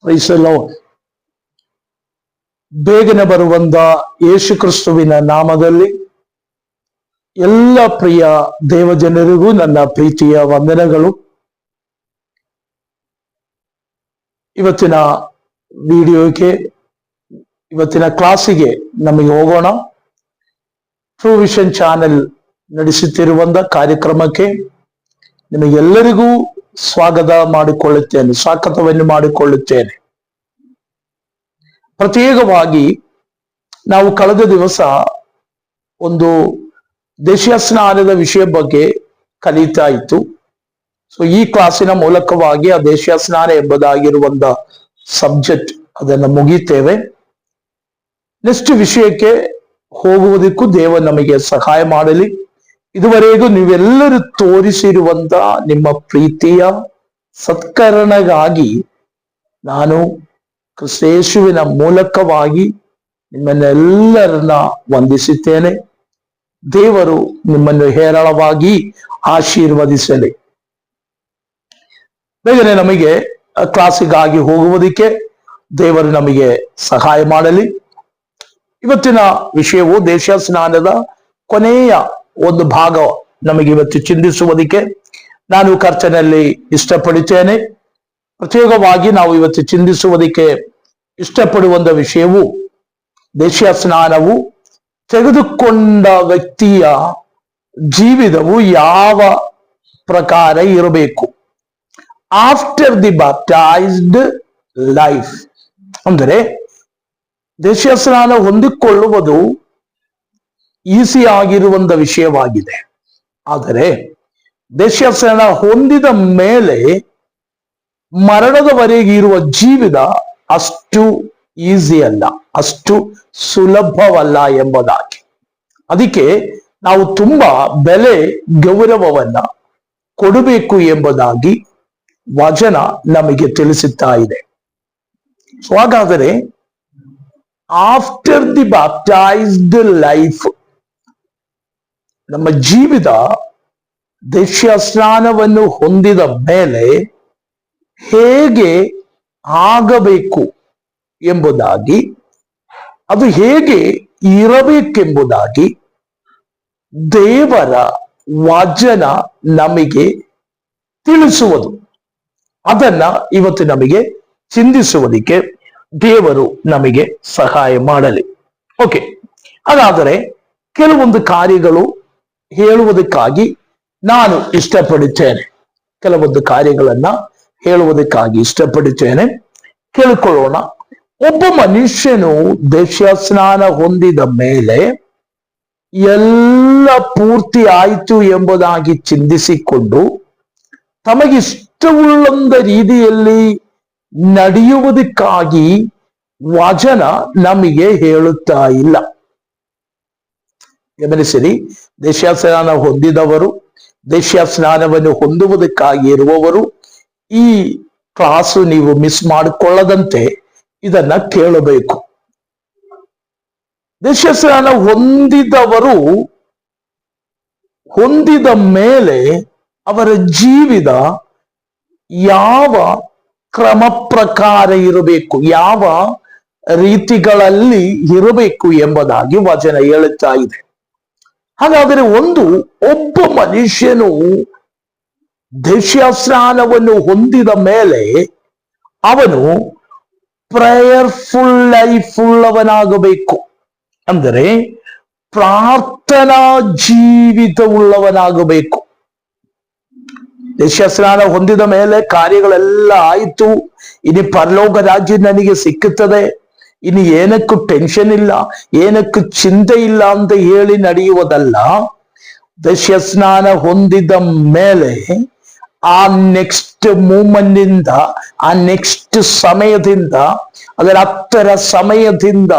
Price the lord. ಬೇಗನೆ ಬರುವಂತ ಯೇಸು ಕ್ರಿಸ್ತುವಿನ ನಾಮದಲ್ಲಿ ಎಲ್ಲ ಪ್ರಿಯ ದೇವಜನರಿಗೂ ನನ್ನ ಪ್ರೀತಿಯ ವಂದನೆಗಳು. ಇವತ್ತಿನ ವಿಡಿಯೋಗೆ, ಇವತ್ತಿನ ಕ್ಲಾಸಿಗೆ ನಮಗೆ ಹೋಗೋಣ. ಟ್ರೂ ವಿಷನ್ ಚಾನೆಲ್ ನಡೆಸುತ್ತಿರುವಂತ ಕಾರ್ಯಕ್ರಮಕ್ಕೆ ನಿಮಗೆಲ್ಲರಿಗೂ ಸ್ವಾಗತವನ್ನು ಮಾಡಿಕೊಳ್ಳುತ್ತೇನೆ. ಪ್ರತ್ಯೇಕವಾಗಿ ನಾವು ಕಳೆದ ದಿವಸ ಒಂದು ದೇಶೀಯ ಸ್ನಾನದ ವಿಷಯ ಬಗ್ಗೆ ಕಲಿತಾ ಇತ್ತು. ಸೊ ಈ ಕ್ಲಾಸಿನ ಮೂಲಕವಾಗಿ ಆ ದೇಶೀಯ ಸ್ನಾನ ಎಂಬುದಾಗಿರುವಂತ ಸಬ್ಜೆಕ್ಟ್ ಅದನ್ನು ಮುಗಿತೇವೆ. ನೆಕ್ಸ್ಟ್ ವಿಷಯಕ್ಕೆ ಹೋಗುವುದಕ್ಕೂ ದೇವ ನಮಗೆ ಸಹಾಯ ಮಾಡಲಿ. ಇದುವರೆಗೂ ನೀವೆಲ್ಲರೂ ತೋರಿಸಿರುವಂತ ನಿಮ್ಮ ಪ್ರೀತಿಯ ಸತ್ಕರಣಗಾಗಿ ನಾನು ಕ್ರಿಸ್ತೇಸುವಿನ ಮೂಲಕವಾಗಿ ನಿಮ್ಮನ್ನೆಲ್ಲರನ್ನ ವಂದಿಸುತ್ತೇನೆ. ದೇವರು ನಿಮ್ಮನ್ನು ಹೇರಳವಾಗಿ ಆಶೀರ್ವದಿಸಲಿ. ಬೇಗನೆ ನಮಗೆ ಕ್ಲಾಸಿಗಾಗಿ ಹೋಗುವುದಕ್ಕೆ ದೇವರು ನಮಗೆ ಸಹಾಯ ಮಾಡಲಿ. ಇವತ್ತಿನ ವಿಷಯವು ದೇಶೀಯ ಸ್ನಾನದ ಕೊನೆಯ ಒಂದು ಭಾಗ ನಮಗೆ ಇವತ್ತು ಚಿಂತಿಸುವುದಕ್ಕೆ ನಾನು ಕರ್ತನಲ್ಲಿ ಇಷ್ಟಪಡುತ್ತೇನೆ. ಪ್ರತ್ಯೇಕವಾಗಿ ನಾವು ಇವತ್ತು ಚಿಂತಿಸುವುದಕ್ಕೆ ಇಷ್ಟಪಡುವಂತ ವಿಷಯವು ದೇಶೀಯ ಸ್ನಾನವು ತೆಗೆದುಕೊಂಡ ವ್ಯಕ್ತಿಯ ಜೀವಿತವು ಯಾವ ಪ್ರಕಾರ ಇರಬೇಕು. ಆಫ್ಟರ್ ದಿ ಬ್ಯಾಪ್ಟೈಸ್ಡ್ ಲೈಫ್ ಅಂದರೆ ದೇಶೀಯ ಸ್ನಾನ ಹೊಂದಿಕೊಳ್ಳುವುದು ಈಸಿ ಆಗಿರುವಂತ ವಿಷಯವಾಗಿದೆ. ಆದರೆ ದೇಶೀಯ ಸ್ನಾನ ಹೊಂದಿದ ಮೇಲೆ ಮರಣದವರೆಗೆ ಇರುವ ಜೀವಿತ ಅಷ್ಟು ಈಸಿ ಅಲ್ಲ, ಅಷ್ಟು ಸುಲಭವಲ್ಲ ಎಂಬುದಾಗಿ. ಅದಕ್ಕೆ ನಾವು ತುಂಬಾ ಬೆಲೆ ಗೌರವವನ್ನ ಕೊಡಬೇಕು ಎಂಬುದಾಗಿ ವಚನ ನಮಗೆ ತಿಳಿಸುತ್ತಾ ಇದೆ. ಸೊ ಹಾಗಾದರೆ ಆಫ್ಟರ್ ದಿ ಬ್ಯಾಪ್ಟೈಸ್ಡ್ ಲೈಫ್, ನಮ್ಮ ಜೀವಿತ ದೇಶೀಯ ಸ್ನಾನವನ್ನು ಹೊಂದಿದ ಮೇಲೆ ಹೇಗೆ ಆಗಬೇಕು ಎಂಬುದಾಗಿ, ಅದು ಹೇಗೆ ಇರಬೇಕೆಂಬುದಾಗಿ ದೇವರ ವಚನ ನಮಗೆ ತಿಳಿಸುವುದು. ಅದನ್ನ ಇವತ್ತು ನಮಗೆ ಚಿಂತಿಸುವುದಕ್ಕೆ ದೇವರು ನಮಗೆ ಸಹಾಯ ಮಾಡಲಿ. ಓಕೆ, ಹಾಗಾದರೆ ಕೆಲವೊಂದು ಕಾರ್ಯಗಳು ಹೇಳುವುದಕ್ಕಾಗಿ ನಾನು ಇಷ್ಟಪಡುತ್ತೇನೆ. ಕೆಲವೊಂದು ಕಾರ್ಯಗಳನ್ನ ಹೇಳುವುದಕ್ಕಾಗಿ ಇಷ್ಟಪಡುತ್ತೇನೆ. ಕೇಳಿಕೊಳ್ಳೋಣ. ಒಬ್ಬ ಮನುಷ್ಯನು ದೇಶೀಯ ಸ್ನಾನ ಹೊಂದಿದ ಮೇಲೆ ಎಲ್ಲ ಪೂರ್ತಿ ಆಯಿತು ಎಂಬುದಾಗಿ ಚಿಂತಿಸಿಕೊಂಡು ತಮಗಿಷ್ಟವುಳ್ಳಂತ ರೀತಿಯಲ್ಲಿ ನಡೆಯುವುದಕ್ಕಾಗಿ ವಚನ ನಮಗೆ ಹೇಳುತ್ತಾ ಇಲ್ಲ. ಗಮನಿಸಿರಿ, ದೇಶೀಯ ಸ್ನಾನ ಹೊಂದಿದವರು, ದೇಶೀಯ ಸ್ನಾನವನ್ನು ಹೊಂದುವುದಕ್ಕಾಗಿ ಇರುವವರು ಈ ಕ್ಲಾಸು ನೀವು ಮಿಸ್ ಮಾಡಿಕೊಳ್ಳದಂತೆ ಇದನ್ನ ಕೇಳಬೇಕು. ದೇಶೀಯ ಸ್ನಾನ ಹೊಂದಿದವರು ಹೊಂದಿದ ಮೇಲೆ ಅವರ ಜೀವಿತ ಯಾವ ಕ್ರಮ ಪ್ರಕಾರ ಇರಬೇಕು, ಯಾವ ರೀತಿಗಳಲ್ಲಿ ಇರಬೇಕು ಎಂಬುದಾಗಿ ವಚನ ಹೇಳುತ್ತಾ ಇದೆ. ಹಾಗಾದರೆ ಒಬ್ಬ ಮನುಷ್ಯನು ದೇಶೀಯ ಸ್ನಾನವನ್ನು ಹೊಂದಿದ ಮೇಲೆ ಅವನು ಪ್ರೇಯರ್ಫುಲ್ ಲೈಫ್ ಉಳ್ಳವನಾಗಬೇಕು. ಅಂದರೆ ಪ್ರಾರ್ಥನಾ ಜೀವಿತವುಳ್ಳವನಾಗಬೇಕು. ದೇಶೀಯ ಸ್ನಾನ ಹೊಂದಿದ ಮೇಲೆ ಕಾರ್ಯಗಳೆಲ್ಲ ಆಯಿತು, ಇನ್ನು ಪರಲೋಕ ರಾಜ್ಯ ನನಗೆ ಸಿಕ್ಕುತ್ತದೆ, ಇನ್ನು ಏನಕ್ಕೂ ಟೆನ್ಷನ್ ಇಲ್ಲ, ಏನಕ್ಕೂ ಚಿಂತೆ ಇಲ್ಲ ಅಂತ ಹೇಳಿ ನಡೆಯುವುದಲ್ಲ. ದೇಶೀಯ ಸ್ನಾನ ಹೊಂದಿದ ಮೇಲೆ ಆ ನೆಕ್ಸ್ಟ್ ಮೂಮೆಂಟ್ ಇಂದ, ಆ ನೆಕ್ಸ್ಟ್ ಸಮಯದಿಂದ, ಅದರ ಹತ್ತರ ಸಮಯದಿಂದ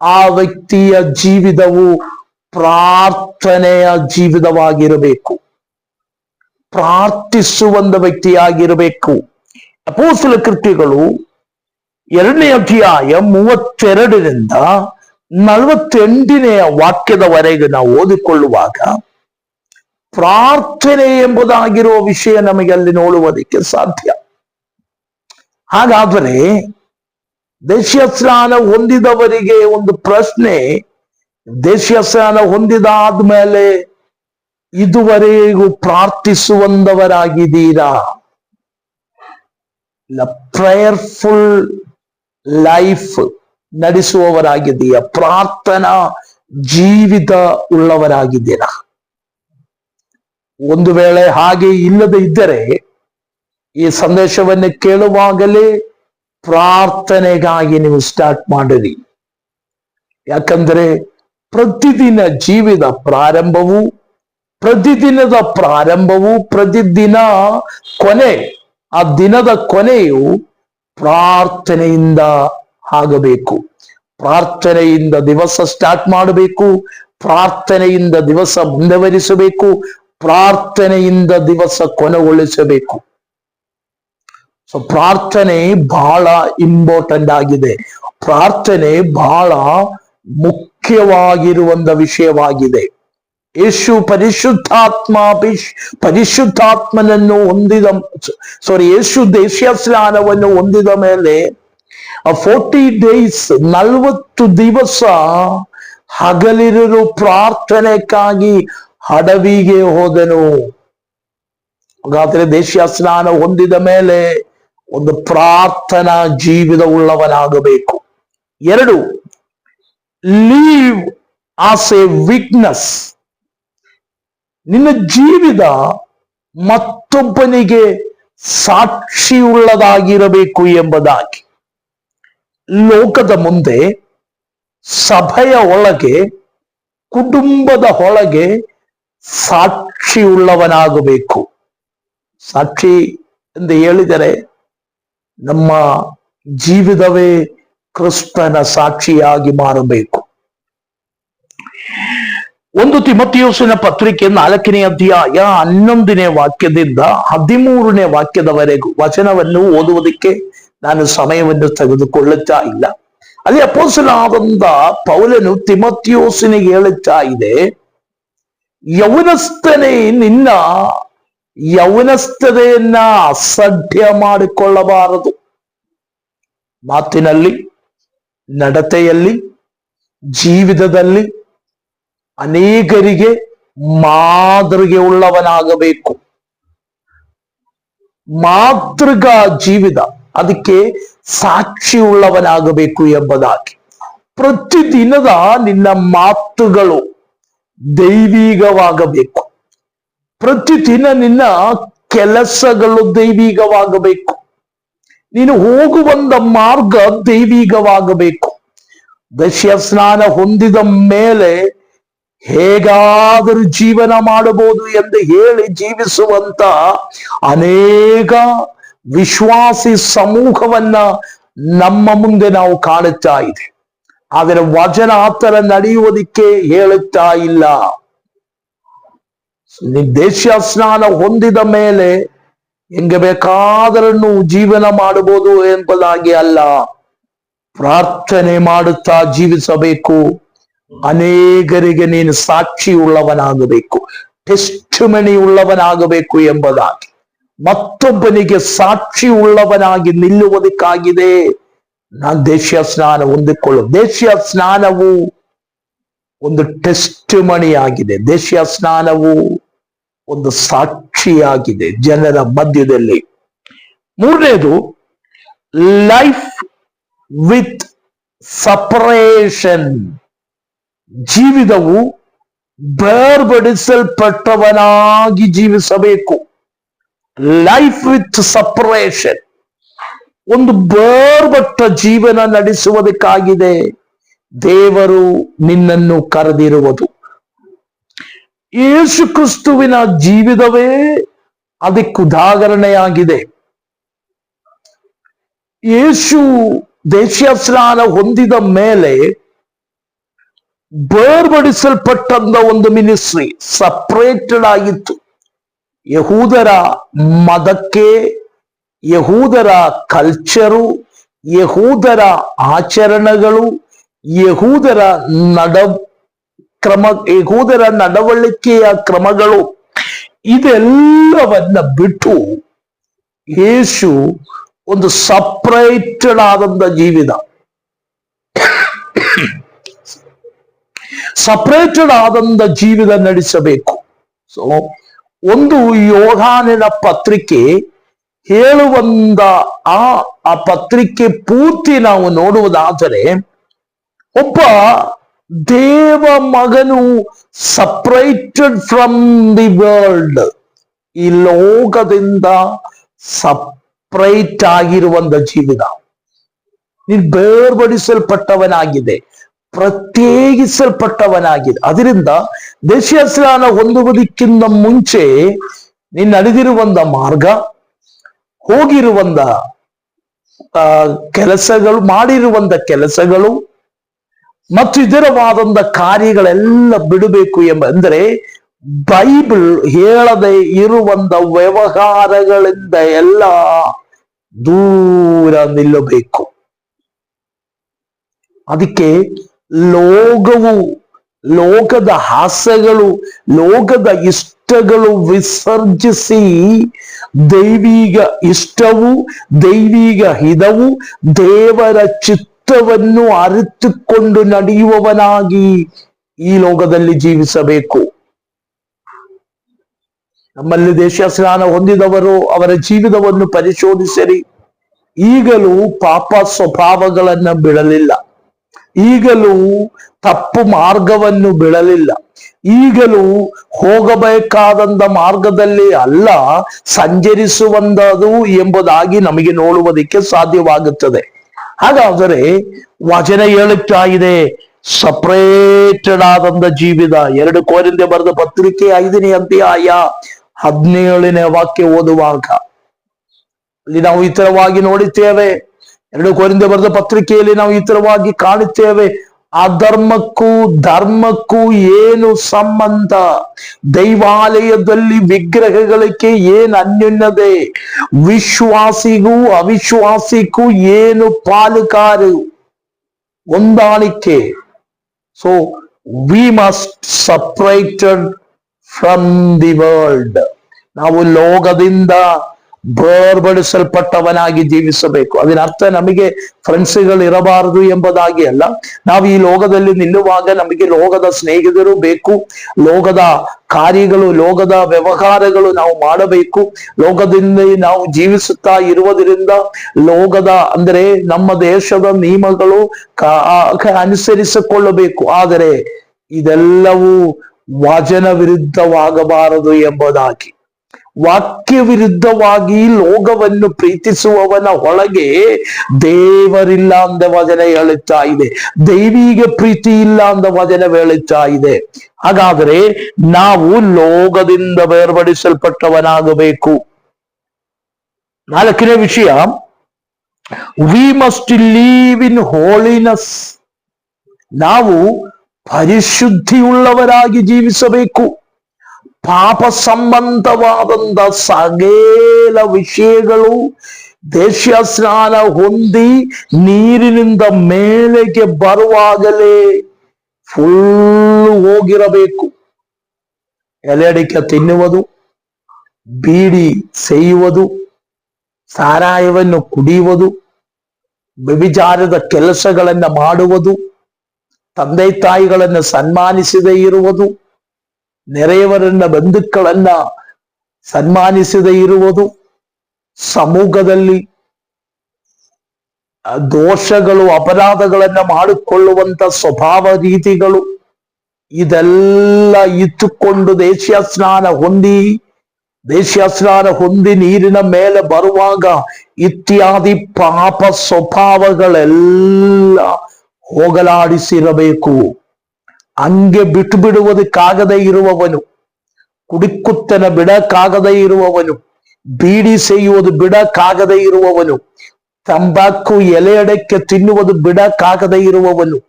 ಆ ವ್ಯಕ್ತಿಯ ಜೀವಿತವು ಪ್ರಾರ್ಥನೆಯ ಜೀವಿತವಾಗಿರಬೇಕು, ಪ್ರಾರ್ಥಿಸುವಂತ ವ್ಯಕ್ತಿಯಾಗಿರಬೇಕು. ಅಪೊಸ್ತಲ ಕೃತ್ಯಗಳು 2ನೇ ಅಧ್ಯಾಯ 32ರಿಂದ 48ನೇ ವಾಕ್ಯದವರೆಗೆ ನಾವು ಓದಿಕೊಳ್ಳುವಾಗ ಪ್ರಾರ್ಥನೆ ಎಂಬುದಾಗಿರುವ ವಿಷಯ ನಮಗೆ ಅಲ್ಲಿ ನೋಡುವುದಕ್ಕೆ ಸಾಧ್ಯ. ಹಾಗಾದರೆ ದೇಶೀಯ ಸ್ನಾನ ಹೊಂದಿದವರಿಗೆ ಒಂದು ಪ್ರಶ್ನೆ, ದೇಶೀಯ ಸ್ನಾನ ಹೊಂದಿದಾದ್ಮೇಲೆ ಇದುವರೆಗೂ ಪ್ರಾರ್ಥಿಸುವಂದವರಾಗಿದ್ದೀರಾ? ಇಲ್ಲ ಪ್ರೇಯರ್ಫುಲ್ ಲೈಫ್ ನಡೆಸುವವರಾಗಿದ್ದೀಯಾ? ಪ್ರಾರ್ಥನಾ ಜೀವಿತ ಉಳ್ಳವರಾಗಿದ್ದೀರಾ? ಒಂದು ವೇಳೆ ಹಾಗೆ ಇಲ್ಲದೆ ಇದ್ದರೆ ಈ ಸಂದೇಶವನ್ನು ಕೇಳುವಾಗಲೇ ಪ್ರಾರ್ಥನೆಗಾಗಿ ನೀವು ಸ್ಟಾರ್ಟ್ ಮಾಡಿರಿ. ಯಾಕಂದ್ರೆ ಪ್ರತಿದಿನ ಜೀವಿತ ಪ್ರಾರಂಭವು, ಪ್ರತಿದಿನದ ಪ್ರಾರಂಭವು, ಪ್ರತಿದಿನ ಕೊನೆ, ಆ ದಿನದ ಕೊನೆಯು ಪ್ರಾರ್ಥನೆಯಿಂದ ಆಗಬೇಕು. ಪ್ರಾರ್ಥನೆಯಿಂದ ದಿವಸ ಸ್ಟಾರ್ಟ್ ಮಾಡಬೇಕು, ಪ್ರಾರ್ಥನೆಯಿಂದ ದಿವಸ ಮುಂದುವರಿಸಬೇಕು, ಪ್ರಾರ್ಥನೆಯಿಂದ ದಿವಸ ಕೊನೆಗೊಳಿಸಬೇಕು. ಸೊ ಪ್ರಾರ್ಥನೆ ಬಹಳ ಇಂಪಾರ್ಟೆಂಟ್ ಆಗಿದೆ. ಪ್ರಾರ್ಥನೆ ಬಹಳ ಮುಖ್ಯವಾಗಿರುವಂತ ವಿಷಯವಾಗಿದೆ. ಯೇಸು ಪರಿಶುದ್ಧಾತ್ಮನನ್ನು ಹೊಂದಿದ ಯೇಸು ದೇಶೀಯ ಸ್ನಾನವನ್ನು ಹೊಂದಿದ ಮೇಲೆ 40 days 40 ದಿವಸ ಹಗಲಿರುಳು ಪ್ರಾರ್ಥನೆಗಾಗಿ ಅಡವಿಗೆ ಹೋದನು. ಹಾಗಾದ್ರೆ ದೇಶೀಯ ಸ್ನಾನ ಹೊಂದಿದ ಮೇಲೆ ಒಂದು ಪ್ರಾರ್ಥನಾ ಜೀವಿತ ಉಳ್ಳವನಾಗಬೇಕು. 2, ಲೀವ್ ಆಸ್ ಎ ವಿಟ್ನೆಸ್. ನಿನ್ನ ಜೀವಿತ ಮತ್ತೊಬ್ಬನಿಗೆ ಸಾಕ್ಷಿಯುಳ್ಳದಾಗಿರಬೇಕು ಎಂಬುದಾಗಿ. ಲೋಕದ ಮುಂದೆ, ಸಭೆಯ ಒಳಗೆ, ಕುಟುಂಬದ ಒಳಗೆ ಸಾಕ್ಷಿಯುಳ್ಳವನಾಗಬೇಕು. ಸಾಕ್ಷಿ ಎಂದು ಹೇಳಿದರೆ ನಮ್ಮ ಜೀವಿತವೇ ಕ್ರಿಸ್ತನ ಸಾಕ್ಷಿಯಾಗಿ ಮಾರಬೇಕು. 1 ತಿಮೊಥೆಯೋಸನ ಪತ್ರಿಕೆ 4ನೇ ಅಧ್ಯಾಯ 11ನೇ ವಾಕ್ಯದಿಂದ 13ನೇ ವಾಕ್ಯದವರೆಗೂ ವಚನವನ್ನು ಓದುವುದಕ್ಕೆ ನಾನು ಸಮಯವನ್ನು ತೆಗೆದುಕೊಳ್ಳುತ್ತಾ ಇಲ್ಲ. ಅಲ್ಲಿ ಅಪೊಸ್ತಲನಾದಂತ ಪೌಲನು ತಿಮೊಥೆಯೋಸನಿಗೆ ಹೇಳುತ್ತಾ ಇದೆ, ಯೌವನಸ್ಥನೇ ನಿನ್ನ ಯೌವನಸ್ಥತೆಯನ್ನ ಅಸಡ್ಡೆ ಮಾಡಿಕೊಳ್ಳಬಾರದು. ಮಾತಿನಲ್ಲಿ, ನಡತೆಯಲ್ಲಿ, ಜೀವಿತದಲ್ಲಿ ಅನೇಕರಿಗೆ ಮಾದರಿಗೆ ಉಳ್ಳವನಾಗಬೇಕು. ಮಾತೃಗಾ ಜೀವಿತ, ಅದಕ್ಕೆ ಸಾಕ್ಷಿ ಉಳ್ಳವನಾಗಬೇಕು ಎಂಬುದಾಗಿ. ಪ್ರತಿದಿನದ ನಿನ್ನ ಮಾತುಗಳು ದೈವಿಕವಾಗಬೇಕು. ಪ್ರತಿದಿನ ನಿನ್ನ ಕೆಲಸಗಳು ದೈವಿಕವಾಗಬೇಕು. ನೀನು ಹೋಗುವಂತ ಮಾರ್ಗ ದೈವಿಕವಾಗಬೇಕು. ದೇಶೀಯ ಸ್ನಾನ ಹೊಂದಿದ ಮೇಲೆ ಹೇಗಾದರೂ ಜೀವನ ಮಾಡಬಹುದು ಎಂದು ಹೇಳಿ ಜೀವಿಸುವಂತ ಅನೇಕ ವಿಶ್ವಾಸಿ ಸಮೂಹವನ್ನ ನಮ್ಮ ಮುಂದೆ ನಾವು ಕಾಣುತ್ತಾ ಇದೆ. ಆದರೆ ವಚನ ಆತರ ನಡೆಯುವುದಕ್ಕೆ ಹೇಳುತ್ತಾ ಇಲ್ಲ. ದೇಶೀಯ ಸ್ನಾನ ಹೊಂದಿದ ಮೇಲೆ ಹೆಂಗೆ ಬೇಕಾದರೂ ಜೀವನ ಮಾಡಬಹುದು ಎಂಬುದಾಗಿ ಅಲ್ಲ, ಪ್ರಾರ್ಥನೆ ಮಾಡುತ್ತಾ ಜೀವಿಸಬೇಕು. ಅನೇಕರಿಗೆ ನೀನು ಸಾಕ್ಷಿ ಉಳ್ಳವನಾಗಬೇಕು, ಟೆಸ್ಟಿಮನಿ ಉಳ್ಳವನಾಗಬೇಕು ಎಂಬುದಾಗಿ. ಮತ್ತೊಬ್ಬನಿಗೆ ಸಾಕ್ಷಿ ಉಳ್ಳವನಾಗಿ ನಿಲ್ಲುವುದಕ್ಕಾಗಿದೆ ನಾನು ದೇಶೀಯ ಸ್ನಾನ ಹೊಂದಿಕೊಳ್ಳು. ದೇಶೀಯ ಸ್ನಾನವು ಒಂದು ಟೆಸ್ಟಿಮನಿ ಆಗಿದೆ. ದೇಶೀಯ ಸ್ನಾನವು ಒಂದು ಸಾಕ್ಷಿಯಾಗಿದೆ ಜನರ ಮಧ್ಯದಲ್ಲಿ. 3ನೇದು, ಲೈಫ್ ವಿತ್ ಸಪರೇಷನ್. ಜೀವಿತವು ಬೇರ್ಪಡಿಸಲ್ಪಟ್ಟವನಾಗಿ ಜೀವಿಸಬೇಕು. ಲೈಫ್ ವಿತ್ ಸಪರೇಷನ್, ಒಂದು ಬೇರ್ಪಟ್ಟ ಜೀವನ ನಡೆಸುವುದಕ್ಕಾಗಿದೆ ದೇವರು ನಿನ್ನನ್ನು ಕರೆದಿರುವುದು. ಯೇಸು ಕ್ರಿಸ್ತುವಿನ ಜೀವಿತವೇ ಅದಕ್ಕೆ ಉದಾಹರಣೆಯಾಗಿದೆ. ಯೇಸು ದೇಶೀಯ ಸ್ನಾನ ಹೊಂದಿದ ಮೇಲೆ ಬೇರ್ಪಡಿಸಲ್ಪಟ್ಟಂತ ಒಂದು ಮಿನಿಸ್ಟ್ರಿ ಸಪರೇಟೆಡ್ ಆಗಿತ್ತು. ಯಹೂದರ ಮತಕ್ಕೆ, ಯಹೂದರ ಕಲ್ಚರು, ಯಹೂದರ ಆಚರಣೆಗಳು, ಯಹೂದರ ಯಹೂದರ ನಡವಳಿಕೆಯ ಕ್ರಮಗಳು, ಇದೆಲ್ಲವನ್ನ ಬಿಟ್ಟು ಯೇಸು ಒಂದು ಸಪ್ರೇಟೆಡ್ ಆದಂತ ಜೀವಿತ, ಸಪ್ರೇಟೆಡ್ ಆದಂತ ಜೀವಿತ ನಡೆಸಬೇಕು. ಸೊ ಒಂದು ಯೋಹಾನನ ಪತ್ರಿಕೆ ಹೇಳುವಂತ ಆ ಪತ್ರಿಕೆ ಪೂರ್ತಿ ನಾವು ನೋಡುವುದಾದರೆ, ಒಬ್ಬ ದೇವ ಮಗನು ಸಪ್ರೇಟೆಡ್ ಫ್ರಮ್ ದಿ ವರ್ಲ್ಡ್, ಈ ಲೋಕದಿಂದ ಸಪ್ರೇಟ್ ಆಗಿರುವಂತ ಜೀವಿತ, ನೀನು ಬೇರ್ಪಡಿಸಲ್ಪಟ್ಟವನಾಗಿದೆ, ಪ್ರತ್ಯೇಕಿಸಲ್ಪಟ್ಟವನಾಗಿದೆ. ಅದರಿಂದ ದೇಶೀಯ ಸ್ನಾನ ಹೊಂದುವುದಕ್ಕಿಂತ ಮುಂಚೆ ನೀನು ನಡೆದಿರುವಂತ ಮಾರ್ಗ, ಹೋಗಿರುವಂತ ಕೆಲಸಗಳು, ಮಾಡಿರುವಂತ ಕೆಲಸಗಳು ಮತ್ತು ಇದರವಾದಂತ ಕಾರ್ಯಗಳೆಲ್ಲ ಬಿಡಬೇಕು ಅಂದರೆ ಬೈಬಲ್ ಹೇಳದೆ ಇರುವಂತ ವ್ಯವಹಾರಗಳಿಂದ ಎಲ್ಲ ದೂರ ನಿಲ್ಲಬೇಕು. ಅದಕ್ಕೆ ಲೋಕದ ಹಾಸ್ಯಗಳು, ಲೋಕದ ಇಷ್ಟಗಳು ವಿಸರ್ಜಿಸಿ ದೈವಿಕ ಇಷ್ಟವು, ದೈವಿಕ ಹಿತವು, ದೇವರ ಚಿತ್ತವನ್ನು ಅರಿತುಕೊಂಡು ನಡೆಯುವವನಾಗಿ ಈ ಲೋಕದಲ್ಲಿ ಜೀವಿಸಬೇಕು. ನಮ್ಮಲ್ಲಿ ದೇಶ ಸ್ನಾನ ಹೊಂದಿದವರು ಅವರ ಜೀವಿತವನ್ನು ಪರಿಶೋಧಿಸಿರಿ. ಈಗಲೂ ಪಾಪ ಸ್ವಭಾವಗಳನ್ನ ಬಿಡಲಿಲ್ಲ, ಈಗಲೂ ತಪ್ಪು ಮಾರ್ಗವನ್ನು ಬಿಡಲಿಲ್ಲ, ಈಗಲೂ ಹೋಗಬೇಕಾದಂತ ಮಾರ್ಗದಲ್ಲಿ ಅಲ್ಲ ಸಂಚರಿಸುವಂತದು ಎಂಬುದಾಗಿ ನಮಗೆ ನೋಡುವುದಕ್ಕೆ ಸಾಧ್ಯವಾಗುತ್ತದೆ. ಹಾಗಾದರೆ ವಚನ ಹೇಳುತ್ತಾ ಇದೆ, ಸಪರೇಟೆಡ್ ಆದಂತ ಜೀವಿತ. 2 ಕೊರಿಂಥ್ಯ ಬರೆದ ಪತ್ರಿಕೆ 5ನೇ ಅಧ್ಯಾಯ 17ನೇ ವಾಕ್ಯ ಓದುವಾಗ ಅಲ್ಲಿ ನಾವು ಇತರವಾಗಿ ನೋಡುತ್ತೇವೆ. 2 ಕೊರಿಂಥ್ಯ ಬರೆದ ಪತ್ರಿಕೆಯಲ್ಲಿ ನಾವು ಇತರವಾಗಿ ಕಾಣುತ್ತೇವೆ. ಅಧರ್ಮಕ್ಕೂ ಧರ್ಮಕ್ಕೂ ಏನು ಸಂಬಂಧ? ದೈವಾಲಯದಲ್ಲಿ ವಿಗ್ರಹಗಳಿಗೆ ಏನು ಅನ್ಯೋನ್ಯತೆ? ವಿಶ್ವಾಸಿಗೂ ಅವಿಶ್ವಾಸಿಗೂ ಏನು ಪಾಲುಕಾರು? ಹೊಂದಾಣಿಕೆ. So we must separated from the world. ನಾವು ಲೋಕದಿಂದ ಬೇರ್ಪಡಿಸಲ್ಪಟ್ಟವನಾಗಿ ಜೀವಿಸಬೇಕು. ಅದರ ಅರ್ಥ ನಮಗೆ ಫ್ರೆಂಡ್ಸ್ಗಳು ಇರಬಾರದು ಎಂಬುದಾಗಿ ಅಲ್ಲ. ನಾವು ಈ ಲೋಕದಲ್ಲಿ ನಿಲ್ಲುವಾಗ ನಮಗೆ ಲೋಕದ ಸ್ನೇಹಿತರು ಬೇಕು, ಲೋಕದ ಕಾರ್ಯಗಳು, ಲೋಕದ ವ್ಯವಹಾರಗಳು ನಾವು ಮಾಡಬೇಕು. ಲೋಕದಿಂದ ನಾವು ಜೀವಿಸುತ್ತಾ ಇರುವುದರಿಂದ ಲೋಕದ ಅಂದರೆ ನಮ್ಮ ದೇಶದ ನಿಯಮಗಳು ಅನುಸರಿಸಿಕೊಳ್ಳಬೇಕು. ಆದರೆ ಇದೆಲ್ಲವೂ ವಚನ ವಿರುದ್ಧವಾಗಬಾರದು ಎಂಬುದಾಗಿ, ವಾಕ್ಯ ವಿರುದ್ಧವಾಗಿ ಲೋಕವನ್ನು ಪ್ರೀತಿಸುವವನ ಒಳಗೆ ದೇವರಿಲ್ಲ ಅಂದ ವಚನ ಹೇಳುತ್ತಾ ಇದೆ, ದೈವಿಕ ಪ್ರೀತಿ ಇಲ್ಲ ಅಂದ ವಚನ ಹೇಳುತ್ತಾ ಇದೆ. ಹಾಗಾದರೆ ನಾವು ಲೋಕದಿಂದ ಬೇರ್ಪಡಿಸಲ್ಪಟ್ಟವನಾಗಬೇಕು. 4ನೇ ವಿಷಯ, we must live in holiness. ನಾವು ಪರಿಶುದ್ಧಿಯುಳ್ಳವರಾಗಿ ಜೀವಿಸಬೇಕು. ಪಾಪ ಸಂಬಂಧವಾದಂತ ಸಕಲ ವಿಷಯಗಳು ದೇಶೀಯ ಸ್ನಾನ ಹೊಂದಿ ನೀರಿನಿಂದ ಮೇಲೆಗೆ ಬರುವಾಗಲೇ ಫುಲ್ ಹೋಗಿರಬೇಕು. ಎಲೆ ಅಡಿಕೆ ತಿನ್ನುವುದು, ಬೀಡಿ ಸೇಯುವುದು, ಸಾರಾಯವನ್ನು ಕುಡಿಯುವುದು, ವ್ಯಭಿಚಾರದ ಕೆಲಸಗಳನ್ನ ಮಾಡುವುದು, ತಂದೆ ತಾಯಿಗಳನ್ನು ಸನ್ಮಾನಿಸದೇ ಇರುವುದು, ನೆರೆಯವರನ್ನ ಬಂಧುಗಳನ್ನ ಸನ್ಮಾನಿಸದೇ ಇರುವುದು, ಸಮೂಹದಲ್ಲಿ ದೋಷಗಳು ಅಪರಾಧಗಳನ್ನ ಮಾಡಿಕೊಳ್ಳುವಂತ ಸ್ವಭಾವ ರೀತಿಗಳು, ಇದೆಲ್ಲ ಇಟ್ಟುಕೊಂಡು ದೇಶೀಯ ಸ್ನಾನ ಹೊಂದಿ ನೀರಿನ ಮೇಲೆ ಬರುವಾಗ ಇತ್ಯಾದಿ ಪಾಪ ಸ್ವಭಾವಗಳೆಲ್ಲ ಹೋಗಲಾಡಿಸಿರಬೇಕು. ಹಂಗೆ ಬಿಟ್ಟು ಬಿಡುವುದಕ್ಕಾಗದೇ ಇರುವವನು, ಕುಡಿಕುತ್ತನ ಬಿಡಕ್ಕಾಗದೇ ಇರುವವನು, ಬೀಡಿ ಸೇಯುವುದು ಬಿಡಕ್ಕಾಗದೇ ಇರುವವನು, ತಂಬಾಕು ಎಲೆ ಅಡಕ್ಕೆ ತಿನ್ನುವುದು ಬಿಡಕ್ಕಾಗದೇ ಇರುವವನು,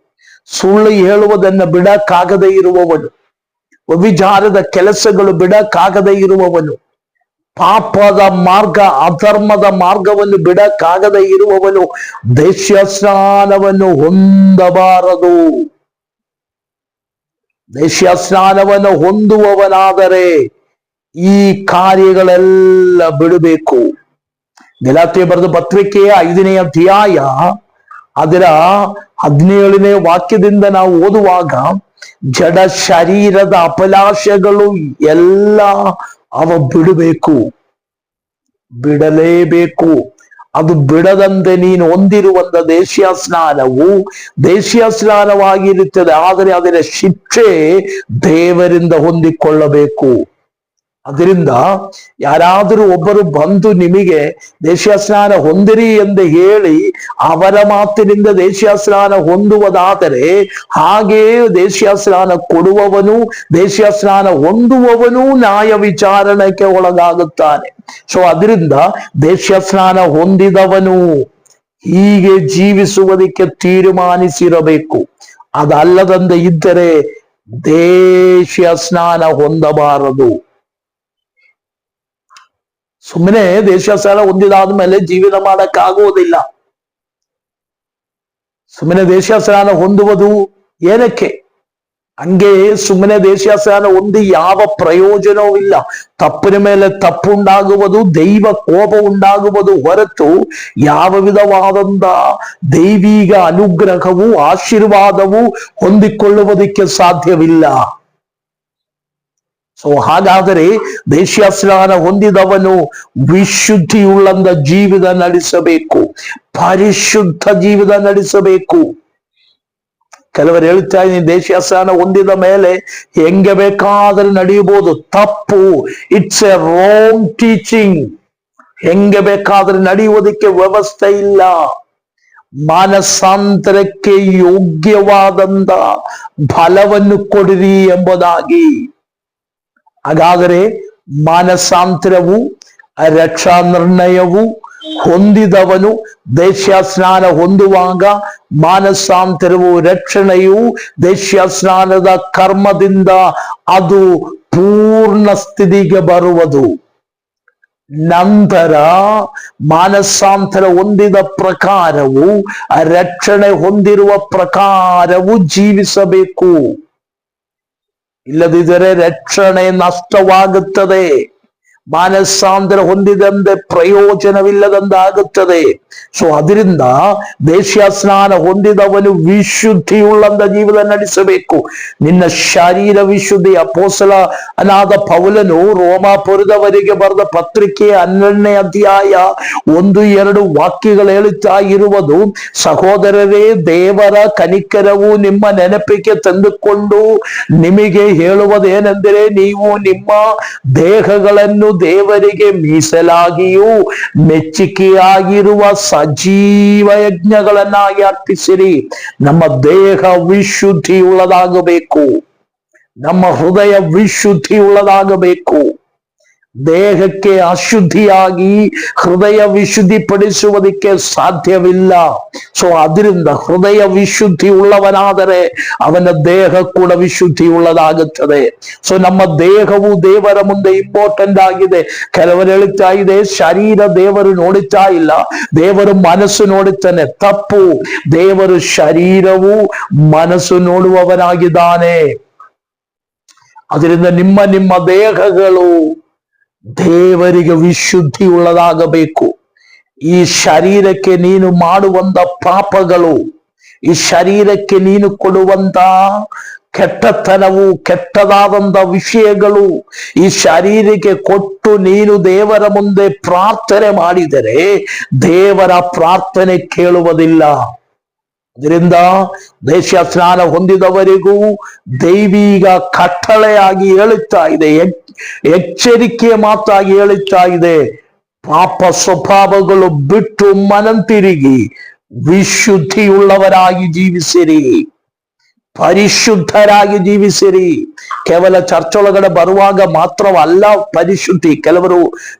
ಸುಳ್ಳು ಹೇಳುವುದನ್ನ ಬಿಡಕ್ಕಾಗದೇ ಇರುವವನು, ವ್ಯಭಿಚಾರದ ಕೆಲಸಗಳು ಬಿಡಕ್ಕಾಗದೇ ಇರುವವನು, ಪಾಪದ ಮಾರ್ಗ, ಅಧರ್ಮದ ಮಾರ್ಗವನ್ನು ಬಿಡಕ್ಕಾಗದೇ ಇರುವವನು ದೇಶೀಯ ಸ್ನಾನವನ್ನು ಹೊಂದಬಾರದು. ದೇಶೀಯ ಸ್ನಾನವನ್ನು ಹೊಂದುವವನಾದರೆ ಈ ಕಾರ್ಯಗಳೆಲ್ಲ ಬಿಡಬೇಕು. ಗಲಾತ್ಯ ಬರೆದ ಪತ್ರಿಕೆಯ 5ನೇ ಅಧ್ಯಾಯ ಅದರ 17ನೇ ವಾಕ್ಯದಿಂದ ನಾವು ಓದುವಾಗ, ಜಡ ಶರೀರದ ಅಪಲಾಶಗಳು ಎಲ್ಲ ಅವ ಬಿಡಲೇಬೇಕು. ಅದು ಬಿಡದಂತೆ ನೀನು ಹೊಂದಿರುವಂತ ದೇಶೀಯ ಸ್ನಾನವಾಗಿರುತ್ತದೆ. ಆದರೆ ಅದರ ಶಿಕ್ಷೆ ದೇವರಿಂದ ಹೊಂದಿಕೊಳ್ಳಬೇಕು. ಅದರಿಂದ ಯಾರಾದರೂ ಒಬ್ಬರು ಬಂದು ನಿಮಗೆ ದೇಶೀಯ ಸ್ನಾನ ಹೊಂದಿರಿ ಎಂದು ಹೇಳಿ ಅವರ ಮಾತಿನಿಂದ ದೇಶೀಯ ಸ್ನಾನ ಹೊಂದುವುದಾದರೆ, ಹಾಗೆಯೇ ದೇಶೀಯ ಸ್ನಾನ ಕೊಡುವವನು, ದೇಶೀಯ ಸ್ನಾನ ಹೊಂದುವವನು ನ್ಯಾಯ ವಿಚಾರಣೆಗೆ ಒಳಗಾಗುತ್ತಾನೆ. ಸೊ ಅದರಿಂದ ದೇಶೀಯ ಸ್ನಾನ ಹೊಂದಿದವನು ಹೀಗೆ ಜೀವಿಸುವುದಕ್ಕೆ ತೀರ್ಮಾನಿಸಿರಬೇಕು. ಅದಲ್ಲದಂತೆ ಇದ್ದರೆ ದೇಶೀಯ ಸ್ನಾನ ಹೊಂದಬಾರದು. ಸುಮ್ಮನೆ ದೇಶೀಯ ಸ್ನಾನ ಹೊಂದಿದಾದ ಮೇಲೆ ಜೀವನ ಮಾಡಕ್ಕಾಗುವುದಿಲ್ಲ. ಸುಮ್ಮನೆ ದೇಶೀಯ ಸ್ನಾನ ಹೊಂದುವುದು ಏನಕ್ಕೆ? ಹಂಗೆ ಸುಮ್ಮನೆ ದೇಶೀಯ ಸ್ನಾನ ಹೊಂದಿ ಯಾವ ಪ್ರಯೋಜನವೂ ಇಲ್ಲ. ತಪ್ಪಿನ ಮೇಲೆ ತಪ್ಪು ಉಂಟಾಗುವುದು, ದೈವ ಕೋಪ ಉಂಟಾಗುವುದು ಹೊರತು ಯಾವ ವಿಧವಾದಂತ ದೈವಿಕ ಅನುಗ್ರಹವು, ಆಶೀರ್ವಾದವು ಹೊಂದಿಕೊಳ್ಳುವುದಕ್ಕೆ ಸಾಧ್ಯವಿಲ್ಲ. ಸೊ ಹಾಗಾದರೆ ದೇಶೀಯ ಸ್ನಾನ ಹೊಂದಿದವನು ವಿಶುದ್ಧಿಯುಳ್ಳಂತ ಜೀವಿತ ನಡೆಸಬೇಕು, ಪರಿಶುದ್ಧ ಜೀವಿತ ನಡೆಸಬೇಕು. ಕೆಲವರು ಹೇಳ್ತಾ ಇದ್ದೀನಿ, ದೇಶೀಯ ಸ್ನಾನ ಹೊಂದಿದ ಮೇಲೆ ಹೆಂಗೆ ಬೇಕಾದ್ರೆ ನಡೆಯಬಹುದು. ತಪ್ಪು. It's a wrong teaching. ಹೆಂಗೆ ಬೇಕಾದ್ರೆ ನಡೆಯುವುದಕ್ಕೆ ವ್ಯವಸ್ಥೆ ಇಲ್ಲ. ಮಾನಸಾಂತರಕ್ಕೆ ಯೋಗ್ಯವಾದಂತ ಫಲವನ್ನು ಕೊಡಿರಿ ಎಂಬುದಾಗಿ. ಹಾಗಾದರೆ ಮಾನಸಾಂತರವು, ರಕ್ಷಾ ನಿರ್ಣಯವು ಹೊಂದಿದವನು ದೇಶೀಯ ಸ್ನಾನ ಹೊಂದುವಾಗ ಮಾನಸಾಂತರವು, ರಕ್ಷಣೆಯು ದೇಶೀಯ ಸ್ನಾನದ ಕರ್ಮದಿಂದ ಅದು ಪೂರ್ಣ ಸ್ಥಿತಿಗೆ ಬರುವುದು. ನಂತರ ಮಾನಸಾಂತರ ಹೊಂದಿದ ಪ್ರಕಾರವು, ರಕ್ಷಣೆ ಹೊಂದಿರುವ ಪ್ರಕಾರವು ಜೀವಿಸಬೇಕು. ಇಲ್ಲದಿದ್ದರೆ ರಕ್ಷಣೆ ನಷ್ಟವಾಗುತ್ತದೆ. ಮಾನಸಾಂತರ ಹೊಂದಿದಂತೆ ಪ್ರಯೋಜನವಿಲ್ಲದಂತಾಗುತ್ತದೆ. ಸೊ ಅದರಿಂದ ದೇಶೀಯ ಸ್ನಾನ ಹೊಂದಿದವನು ವಿಶುದ್ಧಿಯುಳ್ಳಂತ ಜೀವನ ನಡೆಸಬೇಕು. ನಿನ್ನ ಶರೀರ ವಿಶುದ್ಧಿ. ಅಪೊಸ್ತಲನಾದ ಪೌಲನು ರೋಮಾಪುರದವರಿಗೆ ಬರೆದ ಪತ್ರಿಕೆ 12ನೇ ಅಧ್ಯಾಯ 1-2 ವಾಕ್ಯಗಳು ಹೇಳುತ್ತಾ ಇರುವುದು, ಸಹೋದರರೇ, ದೇವರ ಕನಿಕರವು ನಿಮ್ಮ ನೆನಪಿಗೆ ತಂದುಕೊಂಡು ನಿಮಗೆ ಹೇಳುವುದೇನೆಂದರೆ, ನೀವು ನಿಮ್ಮ ದೇಹಗಳನ್ನು ದೇವರಿಗೆ ಮೀಸಲಾಗಿಯೂ ಮೆಚ್ಚುಗೆಯಾಗಿರುವ ಸಜೀವ ಯಜ್ಞಗಳನ್ನಾಗಿ ಅರ್ಪಿಸಿರಿ. ನಮ್ಮ ದೇಹ ವಿಶುದ್ಧಿ ಉಳ್ಳದಾಗಬೇಕು. ನಮ್ಮ ಹೃದಯ ವಿಶುದ್ಧಿ ಉಳ್ಳದಾಗಬೇಕು. ದೇಹಕ್ಕೆ ಅಶುದ್ಧಿಯಾಗಿ ಹೃದಯ ವಿಶುದ್ಧಿ ಪಡಿಸುವುದಕ್ಕೆ ಸಾಧ್ಯವಿಲ್ಲ. ಸೊ ಅದರಿಂದ ಹೃದಯ ವಿಶುದ್ಧಿ ಉಳ್ಳವನಾದರೆ ಅವನ ದೇಹ ಕೂಡ ವಿಶುದ್ಧಿ ಉಳ್ಳದಾಗುತ್ತದೆ. ಸೊ ನಮ್ಮ ದೇಹವು ದೇವರ ಮುಂದೆ ಇಂಪಾರ್ಟೆಂಟ್ ಆಗಿದೆ. ಕೆಲವರು ಹೇಳುತ್ತಾ ಇದೆ, ಶರೀರ ದೇವರು ನೋಡುತ್ತಾ ಇಲ್ಲ, ದೇವರು ಮನಸ್ಸು ನೋಡುತ್ತಾನೆ. ತಪ್ಪು. ದೇವರು ಶರೀರವು ಮನಸ್ಸು ನೋಡುವವನಾಗಿದ್ದಾನೆ. ಅದರಿಂದ ನಿಮ್ಮ ದೇಹಗಳು ದೇವರಿಗೆ ವಿಶುದ್ಧಿ ಉಳ್ಳದಾಗಬೇಕು. ಈ ಶರೀರಕ್ಕೆ ನೀನು ಮಾಡುವಂತ ಪಾಪಗಳು, ಈ ಶರೀರಕ್ಕೆ ನೀನು ಕೊಡುವಂತ ಕೆಟ್ಟತನವು, ಕೆಟ್ಟದಾದಂತ ವಿಷಯಗಳು ಈ ಶರೀರಕ್ಕೆ ಕೊಟ್ಟು ನೀನು ದೇವರ ಮುಂದೆ ಪ್ರಾರ್ಥನೆ ಮಾಡಿದರೆ ದೇವರ ಪ್ರಾರ್ಥನೆ ಕೇಳುವುದಿಲ್ಲ. ಇದರಿಂದ ದೇಶೀಯ ಸ್ನಾನ ಹೊಂದಿದವರಿಗೂ ದೈವಿಕ ಕಟ್ಟಳೆಯಾಗಿ ಹೇಳುತ್ತಾ ಇದೆ, ಎಚ್ಚರಿಕೆಯ ಮಾತಾಗಿ ಹೇಳುತ್ತಾ ಇದೆ, ಪಾಪ ಸ್ವಭಾವಗಳು ಬಿಟ್ಟು ಮನಂತಿರುಗಿ ವಿಶುದ್ಧಿಯುಳ್ಳವರಾಗಿ ಜೀವಿಸಿರಿ, ಪರಿಶುದ್ಧರಾಗಿ ಜೀವಿಸಿರಿ. ಕೇವಲ ಚರ್ಚೊಳಗಡೆ ಬರುವಾಗ ಮಾತ್ರವಲ್ಲ ಪರಿಶುದ್ಧಿ.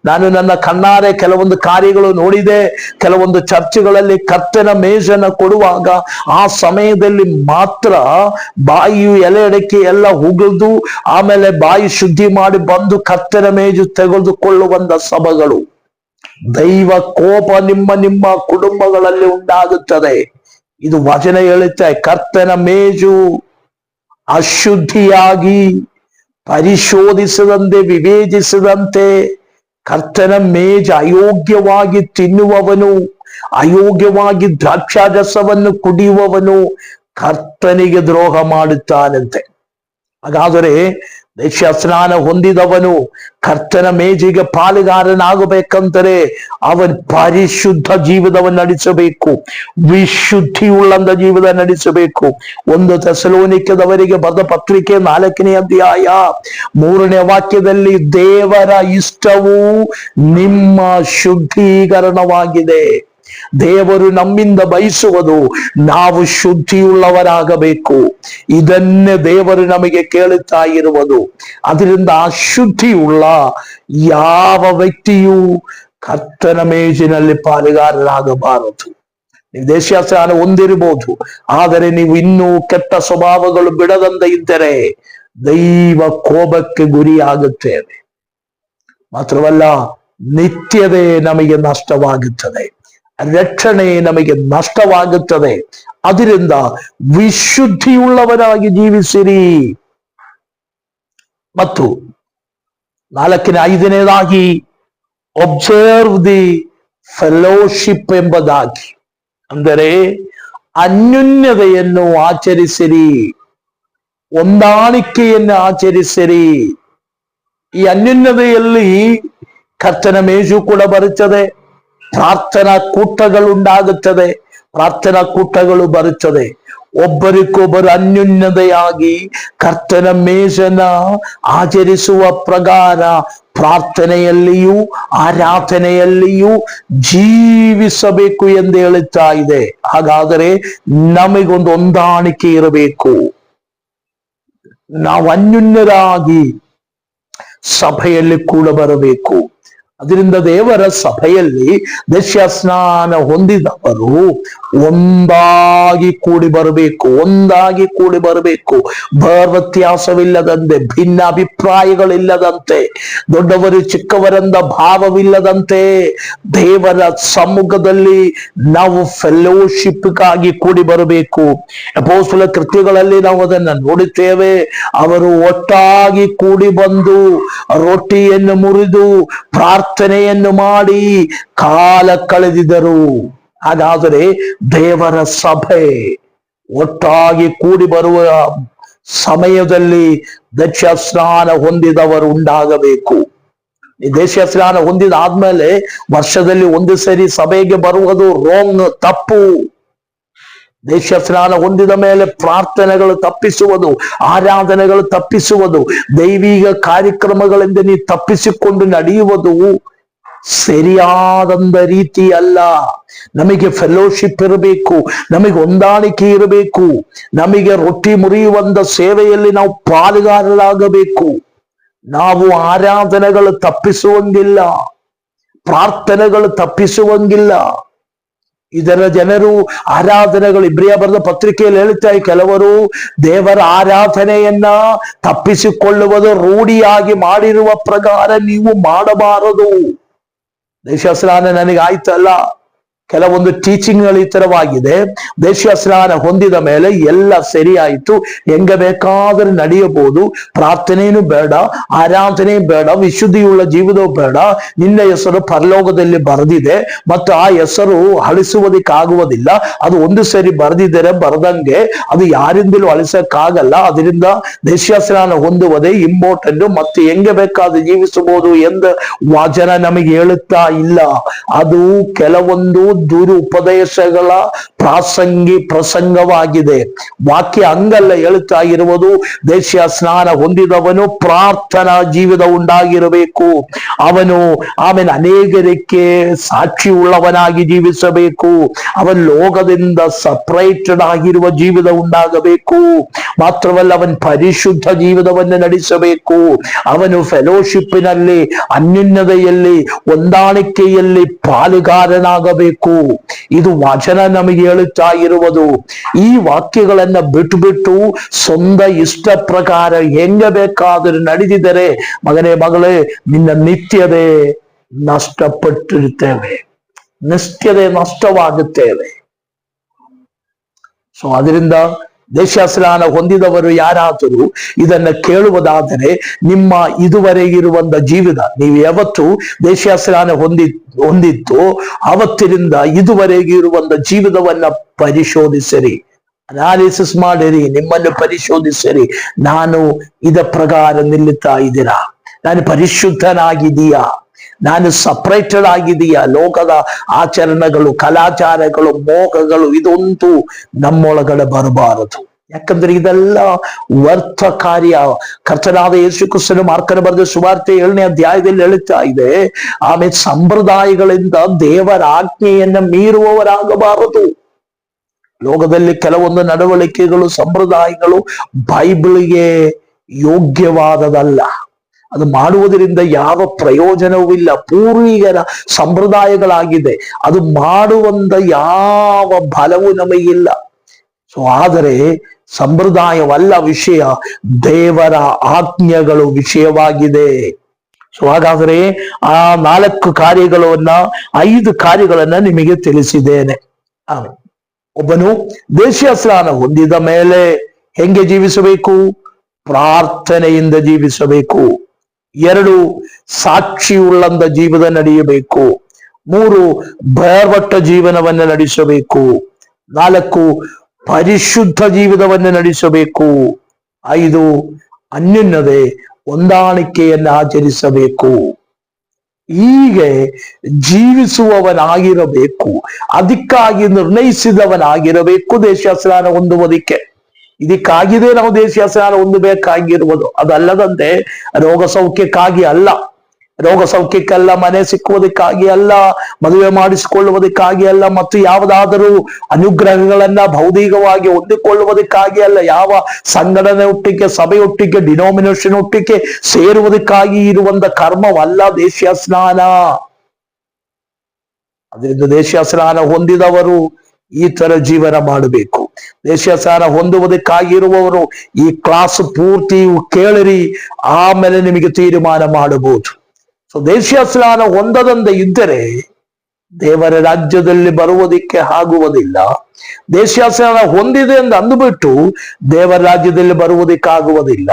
ನಾನು ನನ್ನ ಕಣ್ಣಾರೆ ಕೆಲವೊಂದು ಕಾರ್ಯಗಳು ನೋಡಿದೆ. ಕೆಲವೊಂದು ಚರ್ಚ್ಗಳಲ್ಲಿ ಕರ್ತನ ಮೇಜನ್ನು ಕೊಡುವಾಗ ಆ ಸಮಯದಲ್ಲಿ ಮಾತ್ರ ಬಾಯಿಯು ಎಲೆ ಅಡಕೆ ಎಲ್ಲ ಉಗಿದು ಆಮೇಲೆ ಬಾಯಿ ಶುದ್ಧಿ ಮಾಡಿ ಬಂದು ಕರ್ತನ ಮೇಜು ತೆಗೆದುಕೊಳ್ಳುವಂತ ಸಭೆಗಳು. ದೈವ ಕೋಪ ನಿಮ್ಮ ಕುಟುಂಬಗಳಲ್ಲಿ ಉಂಟಾಗುತ್ತದೆ. ಇದು ವಚನ ಹೇಳುತ್ತೆ, ಕರ್ತನ ಮೇಜು ಅಶುದ್ಧಿಯಾಗಿ ಪರಿಶೋಧಿಸದಂತೆ ವಿವೇಚಿಸದಂತೆ ಕರ್ತನ ಮೇಜ ಅಯೋಗ್ಯವಾಗಿ ತಿನ್ನುವವನು, ಅಯೋಗ್ಯವಾಗಿ ದ್ರಾಕ್ಷಾರಸವನ್ನು ಕುಡಿಯುವವನು ಕರ್ತನಿಗೆ ದ್ರೋಹ ಮಾಡುತ್ತಾನಂತೆ. ಹಾಗಾದರೆ ದೈವಸ್ನಾನ ಹೊಂದಿದವನು ಕರ್ತನ ಮೇಜಿಗೆ ಪಾಲುಗಾರನಾಗಬೇಕಂದರೆ ಅವನ್ ಪರಿಶುದ್ಧ ಜೀವಿತವನ್ನು ನಡೆಸಬೇಕು, ವಿಶುದ್ಧಿಯುಳ್ಳಂತ ಜೀವಿತ ನಡೆಸಬೇಕು. 1 ಥೆಸಲೋನಿಕದವರಿಗೆ ಬರೆದ ಪತ್ರಿಕೆ 4ನೇ ಅಧ್ಯಾಯ 3ನೇ ವಾಕ್ಯದಲ್ಲಿ ದೇವರ ಇಷ್ಟವು ನಿಮ್ಮ ಶುದ್ಧೀಕರಣವಾಗಿದೆ. ದೇವರು ನಮ್ಮಿಂದ ಬಯಸುವುದು ನಾವು ಶುದ್ಧಿಯುಳ್ಳವರಾಗಬೇಕು. ಇದನ್ನೇ ದೇವರು ನಮಗೆ ಕೇಳುತ್ತಾ ಇರುವುದು. ಅದರಿಂದ ಆ ಶುದ್ಧಿಯುಳ್ಳ ಯಾವ ವ್ಯಕ್ತಿಯೂ ಕರ್ತನ ಮೇಜಿನಲ್ಲಿ ಪಾಲುಗಾರರಾಗಬಾರದು. ನೀವು ದೇಶಾಸ್ತ್ರ ಹೊಂದಿರಬಹುದು, ಆದರೆ ನೀವು ಇನ್ನೂ ಕೆಟ್ಟ ಸ್ವಭಾವಗಳು ಬಿಡದಂತೆ ಇದ್ದರೆ ದೈವ ಕೋಪಕ್ಕೆ ಗುರಿಯಾಗುತ್ತೇವೆ. ಮಾತ್ರವಲ್ಲ, ನಿತ್ಯತೆ ನಮಗೆ ನಷ್ಟವಾಗುತ್ತದೆ, ರಕ್ಷಣೆ ನಮಗೆ ನಷ್ಟವಾಗುತ್ತದೆ. ಅದರಿಂದ ವಿಶುದ್ಧಿಯುಳ್ಳವರಾಗಿ ಜೀವಿಸಿರಿ. ಮತ್ತು 5ನೇದಾಗಿ ಒಬ್ಸರ್ವ್ ದಿ ಫೆಲೋಶಿಪ್ ಎಂಬುದಾಗಿ, ಅಂದರೆ ಅನ್ಯೋನ್ಯತೆಯನ್ನು ಆಚರಿಸಿರಿ, ಹೊಂದಾಣಿಕೆಯನ್ನು ಆಚರಿಸಿರಿ. ಈ ಅನ್ಯೋನ್ಯತೆಯಲ್ಲಿ ಕರ್ತನ ಮೇಜು ಕೂಡ ಬರುತ್ತದೆ, ಪ್ರಾರ್ಥನಾ ಕೂಟಗಳುಂಟಾಗುತ್ತದೆ, ಪ್ರಾರ್ಥನಾ ಕೂಟಗಳು ಬರುತ್ತದೆ. ಒಬ್ಬರಿಗೊಬ್ಬರು ಅನ್ಯೋನ್ಯತೆಯಾಗಿ ಕರ್ತನ ಮೇಜನ ಆಚರಿಸುವ ಪ್ರಕಾರ ಪ್ರಾರ್ಥನೆಯಲ್ಲಿಯೂ ಆರಾಧನೆಯಲ್ಲಿಯೂ ಜೀವಿಸಬೇಕು ಎಂದು ಹೇಳುತ್ತಾ ಇದೆ. ಹಾಗಾದರೆ ನಮಗೊಂದು ಹೊಂದಾಣಿಕೆ ಇರಬೇಕು. ನಾವು ಅನ್ಯೋನ್ಯರಾಗಿ ಸಭೆಯಲ್ಲಿ ಕೂಡ ಬರಬೇಕು. ಅದರಿಂದ ದೇವರ ಸಭೆಯಲ್ಲಿ ದೈವಸ್ನಾನ ಹೊಂದಿದವರು ಒಂದಾಗಿ ಕೂಡಿ ಬರಬೇಕು, ಒಂದಾಗಿ ಕೂಡಿ ಬರಬೇಕು. ವ್ಯತ್ಯಾಸವಿಲ್ಲದಂತೆ, ಭಿನ್ನ ಅಭಿಪ್ರಾಯಗಳಿಲ್ಲದಂತೆ, ದೊಡ್ಡವರು ಚಿಕ್ಕವರೆಂದ ಭಾವವಿಲ್ಲದಂತೆ ದೇವರ ಸಮ್ಮುಖದಲ್ಲಿ ನಾವು ಫೆಲೋಶಿಪ್ಗಾಗಿ ಕೂಡಿ ಬರಬೇಕು. ಅಪೊಸ್ತಲರ ಕೃತ್ಯಗಳಲ್ಲಿ ನಾವು ಅದನ್ನು ನೋಡುತ್ತೇವೆ. ಅವರು ಒಟ್ಟಾಗಿ ಕೂಡಿ ಬಂದು ರೊಟ್ಟಿಯನ್ನು ಮುರಿದು ಪ್ರಾರ್ಥನೆಯನ್ನು ಮಾಡಿ ಕಾಲ ಕಳೆದಿದ್ದರು. ಹಾಗಾದರೆ ದೇವರ ಸಭೆ ಒಟ್ಟಾಗಿ ಕೂಡಿ ಬರುವ ಸಮಯದಲ್ಲಿ ದೈವಸ್ನಾನ ಹೊಂದಿದವರು ಉಂಟಾಗಬೇಕು. ಈ ದೈವಸ್ನಾನ ಹೊಂದಿದಾದ್ಮೇಲೆ ವರ್ಷದಲ್ಲಿ 1 ಸರಿ ಸಭೆಗೆ ಬರುವುದು ರಾಂಗ್, ತಪ್ಪು. ದೈವಸ್ನಾನ ಹೊಂದಿದ ಮೇಲೆ ಪ್ರಾರ್ಥನೆಗಳು ತಪ್ಪಿಸುವುದು, ಆರಾಧನೆಗಳು ತಪ್ಪಿಸುವುದು, ದೈವಿಕ ಕಾರ್ಯಕ್ರಮಗಳಿಂದ ನೀವು ತಪ್ಪಿಸಿಕೊಂಡು ನಡೆಯುವುದು ಸರಿಯಾದಂತ ರೀತಿ ಅಲ್ಲ. ನಮಗೆ ಫೆಲೋಶಿಪ್ ಇರಬೇಕು, ನಮಗೆ ಹೊಂದಾಣಿಕೆ ಇರಬೇಕು, ನಮಗೆ ರೊಟ್ಟಿ ಮುರಿಯುವಂತ ಸೇವೆಯಲ್ಲಿ ನಾವು ಪಾಲುಗಾರರಾಗಬೇಕು. ನಾವು ಆರಾಧನೆಗಳು ತಪ್ಪಿಸುವಂಗಿಲ್ಲ, ಪ್ರಾರ್ಥನೆಗಳು ತಪ್ಪಿಸುವಂಗಿಲ್ಲ. ಇದರ ಜನರು ಆರಾಧನೆಗಳು ಇಬ್ರಿಯ ಬರೆದ ಪತ್ರಿಕೆಯಲ್ಲಿ ಹೇಳುತ್ತಾರೆ, ಕೆಲವರು ದೇವರ ಆರಾಧನೆಯನ್ನ ತಪ್ಪಿಸಿಕೊಳ್ಳುವುದು ರೂಢಿಯಾಗಿ ಮಾಡಿರುವ ಪ್ರಕಾರ ನೀವು ಮಾಡಬಾರದು. ದೈವಸ್ನಾನ ನನಗೆ ಆಯ್ತಲ್ಲ, ಕೆಲವೊಂದು ಟೀಚಿಂಗ್ಗಳು ಈ ತರವಾಗಿದೆ. ದೈವಸ್ನಾನ ಹೊಂದಿದ ಮೇಲೆ ಎಲ್ಲ ಸರಿ ಆಯ್ತು, ಹೆಂಗ ಬೇಕಾದ್ರೆ ನಡೆಯಬಹುದು, ಪ್ರಾರ್ಥನೆಯೂ ಬೇಡ, ಆರಾಧನೆ ಬೇಡ, ವಿಶುದ್ಧಿಯುಳ್ಳ ಜೀವನವೂ ಬೇಡ, ನಿನ್ನ ಹೆಸರು ಪರಲೋಕದಲ್ಲಿ ಬರೆದಿದೆ ಮತ್ತು ಆ ಹೆಸರು ಅಳಿಸುವುದಕ್ಕಾಗುವುದಿಲ್ಲ. ಅದು 1 ಸರಿ ಬರೆದಿದ್ದರೆ ಬರೆದಂಗೆ ಅದು ಯಾರಿಂದಲೂ ಅಳಿಸಕ್ಕಾಗಲ್ಲ. ಅದರಿಂದ ದೈವಸ್ನಾನ ಹೊಂದುವುದೇ ಇಂಪಾರ್ಟೆಂಟ್. ಮತ್ತು ಹೆಂಗೆ ಬೇಕಾದ್ರೆ ಜೀವಿಸಬಹುದು ಎಂದು ವಚನ ನಮಗೆ ಹೇಳುತ್ತಾ ಇಲ್ಲ. ಅದು ಕೆಲವೊಂದು ದುರುಪದೇಶಗಳ ಪ್ರಸಂಗವಾಗಿದೆ. ವಾಕ್ಯ ಹಂಗಲ್ಲ ಹೇಳುತ್ತಾ ಇರುವುದು. ದೈವಸ್ನಾನ ಹೊಂದಿದವನು ಪ್ರಾರ್ಥನಾ ಜೀವಿತ ಉಂಟಾಗಿರಬೇಕು. ಅವನು ಆಮೇಲೆ ಅನೇಕರಿಗೆ ಸಾಕ್ಷಿ ಉಳ್ಳವನಾಗಿ ಜೀವಿಸಬೇಕು. ಅವನ್ ಲೋಕದಿಂದ ಸಪರೇಟೆಡ್ ಆಗಿರುವ ಜೀವಿತ ಉಂಟಾಗಬೇಕು. ಮಾತ್ರವಲ್ಲ, ಅವನ್ ಪರಿಶುದ್ಧ ಜೀವಿತವನ್ನು ನಡೆಸಬೇಕು. ಅವನು ಫೆಲೋಶಿಪ್ಪಿನಲ್ಲಿ, ಅನ್ಯೋನ್ಯತೆಯಲ್ಲಿ, ಹೊಂದಾಣಿಕೆಯಲ್ಲಿ ಪಾಲುಗಾರನಾಗಬೇಕು. ಇದು ವಚನ ನಮಗೆ ಹೇಳುತ್ತಾ ಇರುವುದು. ಈ ವಾಕ್ಯಗಳನ್ನ ಬಿಟ್ಟು ಸ್ವಂತ ಇಷ್ಟ ಪ್ರಕಾರ ಹೆಂಗ ಬೇಕಾದರೂ ನಡೆದಿದ್ದರೆ ಮಗನೇ ಮಗಳೇ, ನಿನ್ನ ನಿತ್ಯತೆ ನಷ್ಟಪಟ್ಟಿರುತ್ತೇವೆ, ನಿತ್ಯತೆ ನಷ್ಟವಾಗುತ್ತೇವೆ. ಸೊ ಅದರಿಂದ ದೇಶಸ್ನಾನ ಹೊಂದಿದವರು ಯಾರಾದರೂ ಇದನ್ನ ಕೇಳುವುದಾದರೆ, ನಿಮ್ಮ ಇದುವರೆಗಿರುವಂತ ಜೀವಿತ, ನೀವು ಯಾವತ್ತು ದೇಶಸ್ನಾನ ಹೊಂದಿತ್ತು ಅವತ್ತಿನಿಂದ ಇದುವರೆಗಿರುವಂತ ಜೀವಿತವನ್ನ ಪರಿಶೋಧಿಸಿರಿ, ಅನಾಲಿಸಿಸ್ ಮಾಡಿರಿ, ನಿಮ್ಮನ್ನು ಪರಿಶೋಧಿಸಿರಿ. ನಾನು ಇದ ಪ್ರಕಾರ ನಿಲ್ಲುತ್ತಾ ಇದ್ದೀರಾ? ನಾನು ಪರಿಶುದ್ಧನಾಗಿದೀಯಾ? ನಾನು ಸಪರೇಟೆಡ್ ಆಗಿದೀಯಾ? ಲೋಕದ ಆಚರಣೆಗಳು, ಕಲಾಚಾರಗಳು, ಮೋಹಗಳು ಇದೊಂದು ನಮ್ಮೊಳಗಡೆ ಬರಬಾರದು. ಯಾಕಂದ್ರೆ ಇದೆಲ್ಲ ವ್ಯರ್ಥ ಕಾರ್ಯ. ಕರ್ತನಾದ ಯೇಸು ಕ್ರಿಸ್ತನು ಮಾರ್ಕನ ಬರೆದ ಸುವಾರ್ತೆ 7ನೇ ಅಧ್ಯಾಯದಲ್ಲಿ ಹೇಳುತ್ತಾ ಇದೆ, ಆಮೇಲೆ ಸಂಪ್ರದಾಯಗಳಿಂದ ದೇವರ ಆಜ್ಞೆಯನ್ನ ಮೀರುವವರಾಗಬಾರದು. ಲೋಕದಲ್ಲಿ ಕೆಲವೊಂದು ನಡವಳಿಕೆಗಳು, ಸಂಪ್ರದಾಯಗಳು ಬೈಬಲ್ಗೆ ಯೋಗ್ಯವಾದದಲ್ಲ. ಅದು ಮಾಡುವುದರಿಂದ ಯಾವ ಪ್ರಯೋಜನವೂ ಇಲ್ಲ. ಪೂರ್ವಿಕರ ಸಂಪ್ರದಾಯಗಳಾಗಿದೆ, ಅದು ಮಾಡುವಂತ ಯಾವ ಬಲವೂ ನಮಗಿಲ್ಲ. ಸೊ ಆದರೆ ಸಂಪ್ರದಾಯವಲ್ಲ ವಿಷಯ, ದೇವರ ಆಜ್ಞೆಗಳು ವಿಷಯವಾಗಿದೆ. ಸೊ ಹಾಗಾದ್ರೆ ಆ 4 ಕಾರ್ಯಗಳನ್ನ 5 ಕಾರ್ಯಗಳನ್ನ ನಿಮಗೆ ತಿಳಿಸಿದ್ದೇನೆ. ಒಬ್ಬನು ದೇಶಸ್ನಾನ ಹೊಂದಿದ ಮೇಲೆ ಹೆಂಗೆ ಜೀವಿಸಬೇಕು? ಪ್ರಾರ್ಥನೆಯಿಂದ ಜೀವಿಸಬೇಕು. 2 ಸಾಕ್ಷಿಯುಳ್ಳಂತ ಜೀವನ ನಡೆಯಬೇಕು. 3 ಭಯಪಟ್ಟ ಜೀವನವನ್ನು ನಡೆಸಬೇಕು. 4 ಪರಿಶುದ್ಧ ಜೀವಿತವನ್ನು ನಡೆಸಬೇಕು. 5 ಅನ್ಯೋನ್ಯತೆ ಹೊಂದಾಣಿಕೆಯನ್ನು ಆಚರಿಸಬೇಕು. ಹೀಗೆ ಜೀವಿಸುವವನಾಗಿರಬೇಕು. ಅದಕ್ಕಾಗಿ ನಿರ್ಣಯಿಸಿದವನಾಗಿರಬೇಕು ದೇಶಸ್ನಾನ ಹೊಂದುವುದಕ್ಕೆ. ಇದಕ್ಕಾಗಿದೆ ನಾವು ದೇಶಸ್ನಾನ ಹೊಂದಬೇಕಾಗಿರುವುದು. ಅದಲ್ಲದಂತೆ ರೋಗ ಸೌಖ್ಯಕ್ಕಾಗಿ ಅಲ್ಲ, ರೋಗ ಸೌಖ್ಯಕ್ಕೆಲ್ಲ, ಮನೆ ಸಿಕ್ಕುವುದಕ್ಕಾಗಿ ಅಲ್ಲ, ಮದುವೆ ಮಾಡಿಸಿಕೊಳ್ಳುವುದಕ್ಕಾಗಿ ಅಲ್ಲ, ಮತ್ತು ಯಾವುದಾದರೂ ಅನುಗ್ರಹಗಳನ್ನ ಭೌತಿಕವಾಗಿ ಹೊಂದಿಕೊಳ್ಳುವುದಕ್ಕಾಗಿ ಅಲ್ಲ, ಯಾವ ಸಂಘಟನೆ ಒಟ್ಟಿಗೆ, ಸಭೆಯೊಟ್ಟಿಗೆ, ಡಿನೋಮಿನೇಷನ್ ಒಟ್ಟಿಗೆ ಸೇರುವುದಕ್ಕಾಗಿ ಇರುವಂತ ಕರ್ಮವಲ್ಲ ದೇಶಸ್ನಾನ. ಅದರಿಂದ ದೇಶಸ್ನಾನ ಹೊಂದಿದವರು ಈ ತರ ಜೀವನ ಮಾಡಬೇಕು. ದೇಶಸ್ನಾನ ಹೊಂದುವುದಕ್ಕಾಗಿರುವವರು ಈ ಕ್ಲಾಸ್ ಪೂರ್ತಿ ಕೇಳಿರಿ, ಆಮೇಲೆ ನಿಮಗೆ ತೀರ್ಮಾನ ಮಾಡಬಹುದು. ಸೊ ದೇಶಸ್ನಾನ ಹೊಂದದಂತೆ ಇದ್ದರೆ ದೇವರ ರಾಜ್ಯದಲ್ಲಿ ಬರುವುದಕ್ಕೆ ಆಗುವುದಿಲ್ಲ. ದೇಶಸ್ನಾನ ಹೊಂದಿದೆ ಎಂದು ಅಂದುಬಿಟ್ಟು ದೇವರ ರಾಜ್ಯದಲ್ಲಿ ಬರುವುದಕ್ಕಾಗುವುದಿಲ್ಲ.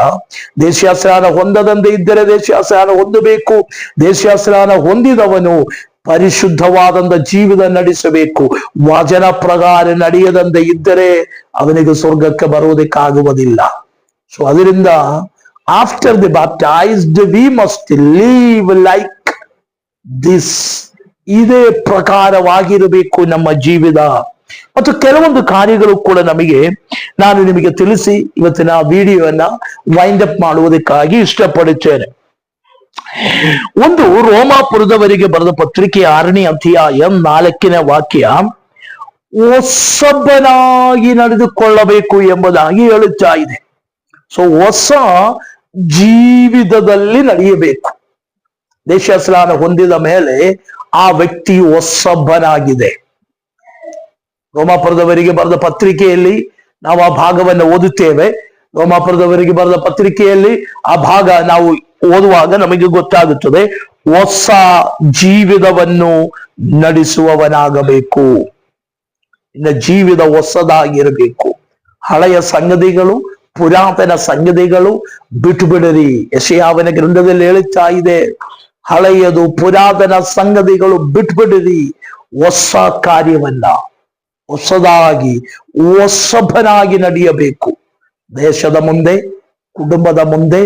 ದೇಶಸ್ನಾನ ಹೊಂದದಂತೆ ಇದ್ದರೆ ದೇಶಸ್ನಾನ ಹೊಂದಬೇಕು. ದೇಶಸ್ನಾನ ಹೊಂದಿದವನು ಪರಿಶುದ್ಧವಾದಂತ ಜೀವಿತ ನಡೆಸಬೇಕು. ವಚನ ಪ್ರಕಾರ ನಡೆಯದಂತೆ ಇದ್ದರೆ ಅವನಿಗೆ ಸ್ವರ್ಗಕ್ಕೆ ಬರುವುದಕ್ಕಾಗುವುದಿಲ್ಲ. ಸೊ ಅದರಿಂದ after the baptised we must leave like this. ಇದೇ ಪ್ರಕಾರವಾಗಿರಬೇಕು ನಮ್ಮ ಜೀವಿತ. ಮತ್ತು ಕೆಲವೊಂದು ಕಾರ್ಯಗಳು ಕೂಡ ನಾನು ನಿಮಗೆ ತಿಳಿಸಿ ಇವತ್ತಿನ ವಿಡಿಯೋನ ವೈಂಡ್ ಅಪ್ ಮಾಡುವುದಕ್ಕಾಗಿ ಇಷ್ಟಪಡುತ್ತೇನೆ. ಒಂದು ರೋಮಾಪುರದವರಿಗೆ ಬರೆದ ಪತ್ರಿಕೆ 6ನೇ ಅಧ್ಯಾಯ 4ನೇ ವಾಕ್ಯ, ಹೊಸಬನಾಗಿ ನಡೆದುಕೊಳ್ಳಬೇಕು ಎಂಬುದಾಗಿ ಹೇಳುತ್ತಾ ಇದೆ. ಸೊ ಹೊಸ ಜೀವಿತದಲ್ಲಿ ನಡೆಯಬೇಕು. ದೇಶಸ್ನಾನ ಹೊಂದಿದ ಮೇಲೆ ಆ ವ್ಯಕ್ತಿ ಹೊಸಬನಾಗಿದೆ. ರೋಮಾಪುರದವರಿಗೆ ಬರೆದ ಪತ್ರಿಕೆಯಲ್ಲಿ ನಾವು ಆ ಭಾಗವನ್ನು ಓದುತ್ತೇವೆ. ರೋಮಾಪುರದವರಿಗೆ ಬರೆದ ಪತ್ರಿಕೆಯಲ್ಲಿ ಆ ಭಾಗ ನಾವು ಓದುವಾಗ ನಮಗೆ ಗೊತ್ತಾಗುತ್ತದೆ, ಹೊಸ ಜೀವಿತವನ್ನು ನಡೆಸುವವನಾಗಬೇಕು. ಇನ್ನು ಜೀವಿತ ಹೊಸದಾಗಿರಬೇಕು. ಹಳೆಯ ಸಂಗತಿಗಳು, ಪುರಾತನ ಸಂಗತಿಗಳು ಬಿಟ್ಟು ಬಿಡಿರಿ. ಯೆಶಾಯನ ಗ್ರಂಥದಲ್ಲಿ ಹೇಳುತ್ತಾ ಇದೆ, ಹಳೆಯದು ಪುರಾತನ ಸಂಗತಿಗಳು ಬಿಟ್ಬಿಡಿರಿ, ಹೊಸ ಕಾರ್ಯವನ್ನ ಹೊಸದಾಗಿ ಹೊಸಬನಾಗಿ ನಡೆಯಬೇಕು. ದೇಶದ ಮುಂದೆ, ಕುಟುಂಬದ ಮುಂದೆ,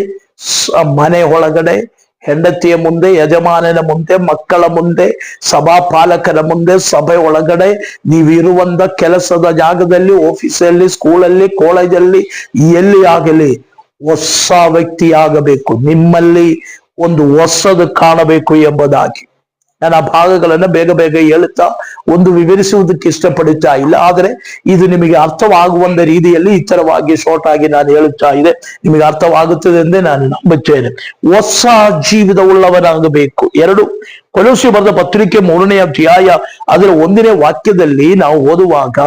ಮನೆ ಒಳಗಡೆ, ಹೆಂಡತಿಯ ಮುಂದೆ, ಯಜಮಾನನ ಮುಂದೆ, ಮಕ್ಕಳ ಮುಂದೆ, ಸಭಾಪಾಲಕರ ಮುಂದೆ, ಸಭೆ ಒಳಗಡೆ, ನೀವಿರುವಂತ ಕೆಲಸದ ಜಾಗದಲ್ಲಿ, ಆಫೀಸಲ್ಲಿ, ಸ್ಕೂಲಲ್ಲಿ, ಕಾಲೇಜಲ್ಲಿ, ಎಲ್ಲಿ ಆಗಲಿ ಹೊಸ ವ್ಯಕ್ತಿ ಆಗಬೇಕು. ನಿಮ್ಮಲ್ಲಿ ಒಂದು ಹೊಸದು ಕಾಣಬೇಕು ಎಂಬುದಾಗಿ. ನಾನು ಆ ಭಾಗಗಳನ್ನ ಬೇಗ ಬೇಗ ಹೇಳುತ್ತಾ ಒಂದು ವಿವರಿಸುವುದಕ್ಕೆ ಇಷ್ಟಪಡುತ್ತಾ ಇಲ್ಲ. ಆದರೆ ಇದು ನಿಮಗೆ ಅರ್ಥವಾಗುವಂತ ರೀತಿಯಲ್ಲಿ ಇತರವಾಗಿ ಶಾರ್ಟ್ ಆಗಿ ನಾನು ಹೇಳುತ್ತಾ ಇದೆ. ನಿಮಗೆ ಅರ್ಥವಾಗುತ್ತದೆ ಎಂದೇ ನಾನು ನಂಬುತ್ತೇನೆ. ಹೊಸ ಜೀವಿತ ಉಳ್ಳವನಾಗಬೇಕು. 2 ಕೊಲೊಸ್ಸೆ ಬರೆದ ಪತ್ರಿಕೆ 3ನೇ ಅಧ್ಯಾಯ ಅದರ 1ನೇ ವಾಕ್ಯದಲ್ಲಿ ನಾವು ಓದುವಾಗ,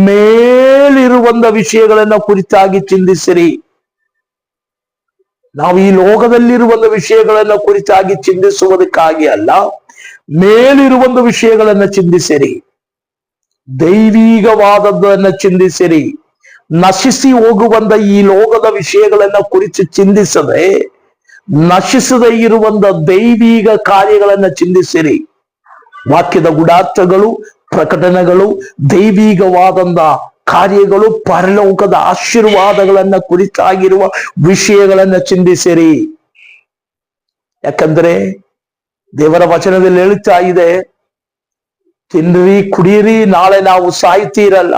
ಮೇಲಿರುವಂತ ವಿಷಯಗಳನ್ನ ಕುರಿತಾಗಿ ಚಿಂತಿಸಿರಿ. ನಾವು ಈ ಲೋಕದಲ್ಲಿರುವಂತ ವಿಷಯಗಳನ್ನ ಕುರಿತಾಗಿ ಚಿಂತಿಸುವುದಕ್ಕಾಗಿ ಅಲ್ಲ, ಮೇಲಿರುವಂತ ವಿಷಯಗಳನ್ನ ಚಿಂತಿಸಿರಿ. ದೈವಿಕವಾದದ್ದನ್ನ ಚಿಂತಿಸಿರಿ. ನಶಿಸಿ ಹೋಗುವಂತ ಈ ಲೋಕದ ವಿಷಯಗಳನ್ನ ಕುರಿತು ಚಿಂತಿಸದೆ ನಶಿಸದೇ ಇರುವಂತ ದೈವಿಕ ಕಾರ್ಯಗಳನ್ನ ಚಿಂತಿಸಿರಿ. ವಾಕ್ಯದ ಗುಡಾರ್ಥಗಳು, ಪ್ರಕಟಣೆಗಳು, ದೈವಿಕವಾದಂತ ಕಾರ್ಯಗಳು, ಪರಲೋಕದ ಆಶೀರ್ವಾದಗಳನ್ನ ಕುರಿತಾಗಿರುವ ವಿಷಯಗಳನ್ನ ಚಿಂತಿಸಿರಿ. ಯಾಕಂದ್ರೆ ದೇವರ ವಚನದಲ್ಲಿ ಹೇಳುತ್ತಾ ಇದೆ, ತಿನ್ನಿರಿ ಕುಡಿಯಿರಿ, ನಾಳೆ ನಾವು ಸಾಯ್ತೀರಲ್ಲ.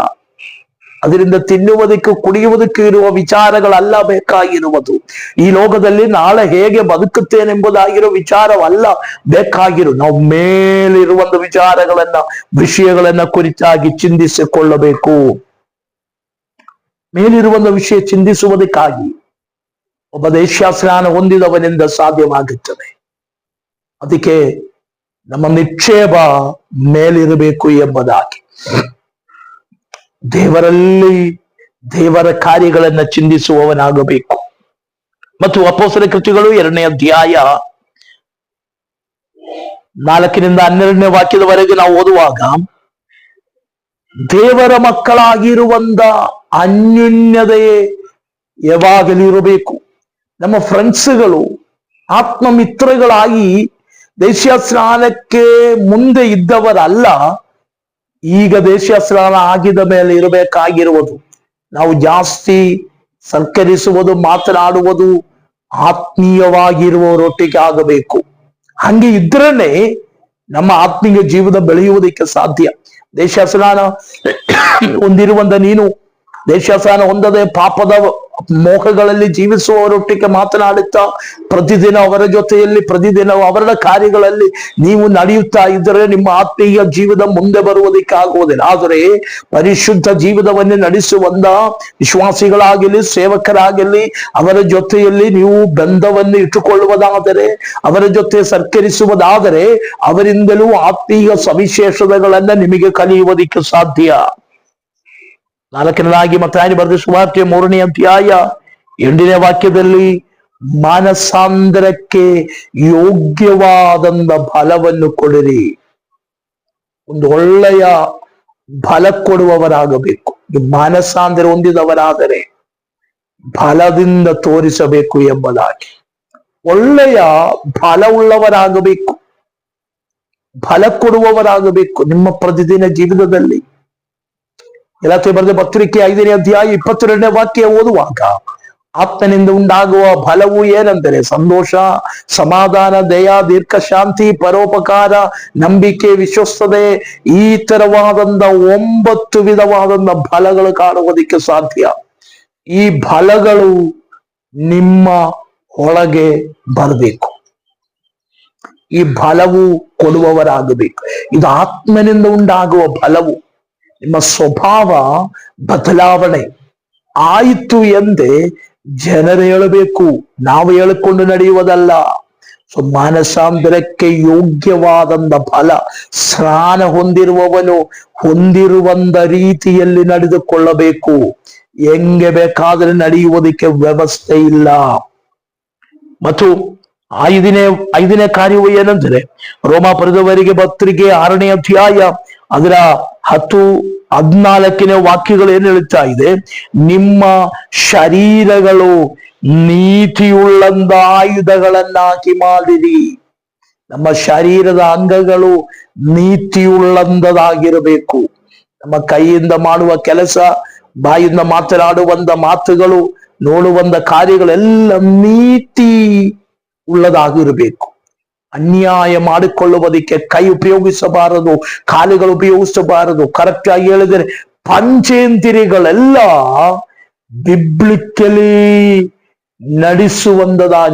ಅದರಿಂದ ತಿನ್ನುವುದಕ್ಕೂ ಕುಡಿಯುವುದಕ್ಕೂ ಇರುವ ವಿಚಾರಗಳಲ್ಲ ಬೇಕಾಗಿರುವುದು. ಈ ಲೋಕದಲ್ಲಿ ನಾಳೆ ಹೇಗೆ ಬದುಕುತ್ತೇನೆಂಬುದಾಗಿರೋ ವಿಚಾರವಲ್ಲ ಬೇಕಾಗಿರು. ನಾವು ಮೇಲಿರುವಂತ ವಿಷಯಗಳನ್ನ ಕುರಿತಾಗಿ ಚಿಂತಿಸಿಕೊಳ್ಳಬೇಕು. ಮೇಲಿರುವಂತ ವಿಷಯ ಚಿಂತಿಸುವುದಕ್ಕಾಗಿ ಒಬ್ಬ ದೇಶಸ್ನಾನ ಹೊಂದಿದವನಿಂದ ಸಾಧ್ಯವಾಗುತ್ತದೆ. ಅದಕ್ಕೆ ನಮ್ಮ ನಿಕ್ಷೇಪ ಮೇಲಿರಬೇಕು ಎಂಬುದಾಗಿ ದೇವರಲ್ಲಿ ದೇವರ ಕಾರ್ಯಗಳನ್ನ ಚಿಂತಿಸುವವನಾಗಬೇಕು. ಮತ್ತು ಅಪೊಸ್ತಲ ಕೃತ್ಯಗಳು 2ನೇ ಅಧ್ಯಾಯ 4-12 ವಾಕ್ಯದವರೆಗೆ ನಾವು ಓದುವಾಗ, ದೇವರ ಮಕ್ಕಳಾಗಿರುವಂತ ಅನ್ಯೋನ್ಯತೆ ಯಾವಾಗಲೂ ಇರಬೇಕು. ನಮ್ಮ ಫ್ರೆಂಡ್ಸ್ಗಳು ಆತ್ಮಮಿತ್ರಗಳಾಗಿ ದೇಶಸ್ನಾನಕ್ಕೆ ಮುಂದೆ ಇದ್ದವರಲ್ಲ, ಈಗ ದೇಶಸ್ನಾನ ಆಗಿದ ಮೇಲೆ ಇರಬೇಕಾಗಿರುವುದು. ನಾವು ಜಾಸ್ತಿ ಸತ್ಕರಿಸುವುದು, ಮಾತನಾಡುವುದು ಆತ್ಮೀಯವಾಗಿರುವವರೊಟ್ಟಿಗೆ ಆಗಬೇಕು. ಹಂಗೆ ಇದ್ರೇನೆ ನಮ್ಮ ಆತ್ಮೀಯ ಜೀವನ ಬೆಳೆಯುವುದಕ್ಕೆ ಸಾಧ್ಯ. ದೇಶಸ್ನಾನ ಹೊಂದಿರುವಂತ ನೀನು ದೇಶಸ್ನಾನ ಹೊಂದದೆ ಪಾಪದ ಮೋಹಗಳಲ್ಲಿ ಜೀವಿಸುವವರೊಟ್ಟಿಗೆ ಮಾತನಾಡುತ್ತಾ ಪ್ರತಿದಿನ ಅವರ ಜೊತೆಯಲ್ಲಿ, ಪ್ರತಿದಿನ ಅವರ ಕಾರ್ಯಗಳಲ್ಲಿ ನೀವು ನಡೆಯುತ್ತಾ ಇದ್ದರೆ ನಿಮ್ಮ ಆತ್ಮೀಯ ಜೀವನ ಮುಂದೆ ಬರುವುದಕ್ಕೆ ಆಗುವುದಿಲ್ಲ. ಆದರೆ ಪರಿಶುದ್ಧ ಜೀವನವನ್ನೇ ನಡೆಸುವಂತ ವಿಶ್ವಾಸಿಗಳಾಗಲಿ, ಸೇವಕರಾಗಲಿ, ಅವರ ಜೊತೆಯಲ್ಲಿ ನೀವು ಬಂಧವನ್ನು ಇಟ್ಟುಕೊಳ್ಳುವುದಾದರೆ, ಅವರ ಜೊತೆ ಸತ್ಕರಿಸುವುದಾದರೆ, ಅವರಿಂದಲೂ ಆತ್ಮೀಯ ಸವಿಶೇಷತೆಗಳನ್ನ ನಿಮಗೆ ಕಲಿಯುವುದಕ್ಕೆ ಸಾಧ್ಯ. 4ನೇದಾಗಿ ಮತ್ತಾಯನು ಬರೆದ ಸುವಾರ್ತೆ 3ನೇ ಅಧ್ಯಾಯ 8ನೇ ವಾಕ್ಯದಲ್ಲಿ, ಮಾನಸಾಂತರಕ್ಕೆ ಯೋಗ್ಯವಾದಂತ ಫಲವನ್ನು ಕೊಡಿರಿ. ಒಂದು ಒಳ್ಳೆಯ ಫಲ ಕೊಡುವವರಾಗಬೇಕು. ಮಾನಸಾಂತರ ಹೊಂದಿದವರಾದರೆ ಫಲದಿಂದ ತೋರಿಸಬೇಕು ಎಂಬುದಾಗಿ ಒಳ್ಳೆಯ ಫಲವುಳ್ಳವರಾಗಬೇಕು, ಫಲ ಕೊಡುವವರಾಗಬೇಕು ನಿಮ್ಮ ಪ್ರತಿದಿನ ಜೀವನದಲ್ಲಿ. ಗಲಾತ್ಯ ಬರೆದ ಪತ್ರಿಕೆ 5ನೇ ಅಧ್ಯಾಯ 22ನೇ ವಾಕ್ಯ ಓದುವಾಗ, ಆತ್ಮನಿಂದ ಉಂಟಾಗುವ ಫಲವು ಏನೆಂದರೆ ಸಂತೋಷ, ಸಮಾಧಾನ, ದಯ, ದೀರ್ಘಶಾಂತಿ, ಪರೋಪಕಾರ, ನಂಬಿಕೆ, ವಿಶ್ವಸ್ತತೆ, ಈ ತರವಾದಂತ 9 ವಿಧವಾದಂತ ಫಲಗಳು ಕಾಣುವುದಕ್ಕೆ ಸಾಧ್ಯ. ಈ ಫಲಗಳು ನಿಮ್ಮ ಒಳಗೆ ಬರಬೇಕು. ಈ ಫಲವು ಕೊಡುವವರಾಗಬೇಕು. ಇದು ಆತ್ಮನಿಂದ ಉಂಟಾಗುವ ಫಲವು. ನಿಮ್ಮ ಸ್ವಭಾವ ಬದಲಾವಣೆ ಆಯಿತು ಎಂದೇ ಜನರು ಹೇಳಬೇಕು, ನಾವು ಹೇಳಿಕೊಂಡು ನಡೆಯುವುದಲ್ಲ. ಮಾನಸಾಂತರಕ್ಕೆ ಯೋಗ್ಯವಾದಂತ ಫಲ ಸ್ನಾನ ಹೊಂದಿರುವವನು ಹೊಂದಿರುವಂತ ರೀತಿಯಲ್ಲಿ ನಡೆದುಕೊಳ್ಳಬೇಕು. ಹೆಂಗೆ ಬೇಕಾದ್ರೆ ನಡೆಯುವುದಕ್ಕೆ ವ್ಯವಸ್ಥೆ ಇಲ್ಲ. ಮತ್ತು ಐದನೇ ಕಾರ್ಯವು ಏನೆಂದರೆ, ರೋಮಾಪುರದವರಿಗೆ ಪತ್ರಿಕೆ 6ನೇ ಅಧ್ಯಾಯ ಅದರ 10-14ನೇ ವಾಕ್ಯಗಳು ಏನ್ ಹೇಳ್ತಾ ಇದೆ, ನಿಮ್ಮ ಶರೀರಗಳು ನೀತಿಯುಳ್ಳಂತ ಆಯುಧಗಳನ್ನಾಗಿ ಮಾಡಿರಿ. ನಮ್ಮ ಶರೀರದ ಅಂಗಗಳು ನೀತಿಯುಳ್ಳಂತದಾಗಿರಬೇಕು. ನಮ್ಮ ಕೈಯಿಂದ ಮಾಡುವ ಕೆಲಸ, ಬಾಯಿಂದ ಮಾತನಾಡುವಂತ ಮಾತುಗಳು, ನೋಡುವಂತ ಕಾರ್ಯಗಳೆಲ್ಲ ನೀತಿ ಉಳ್ಳದಾಗಿರಬೇಕು. ಅನ್ಯಾಯ ಮಾಡಿಕೊಳ್ಳುವುದಕ್ಕೆ ಕೈ ಉಪಯೋಗಿಸಬಾರದು, ಕಾಲುಗಳು ಉಪಯೋಗಿಸಬಾರದು. ಕರೆಕ್ಟ್ ಆಗಿ ಹೇಳಿದರೆ ಪಂಚೇಂದ್ರಿಯಗಳೆಲ್ಲ ಬಿಬ್ಲಿಕಲಿ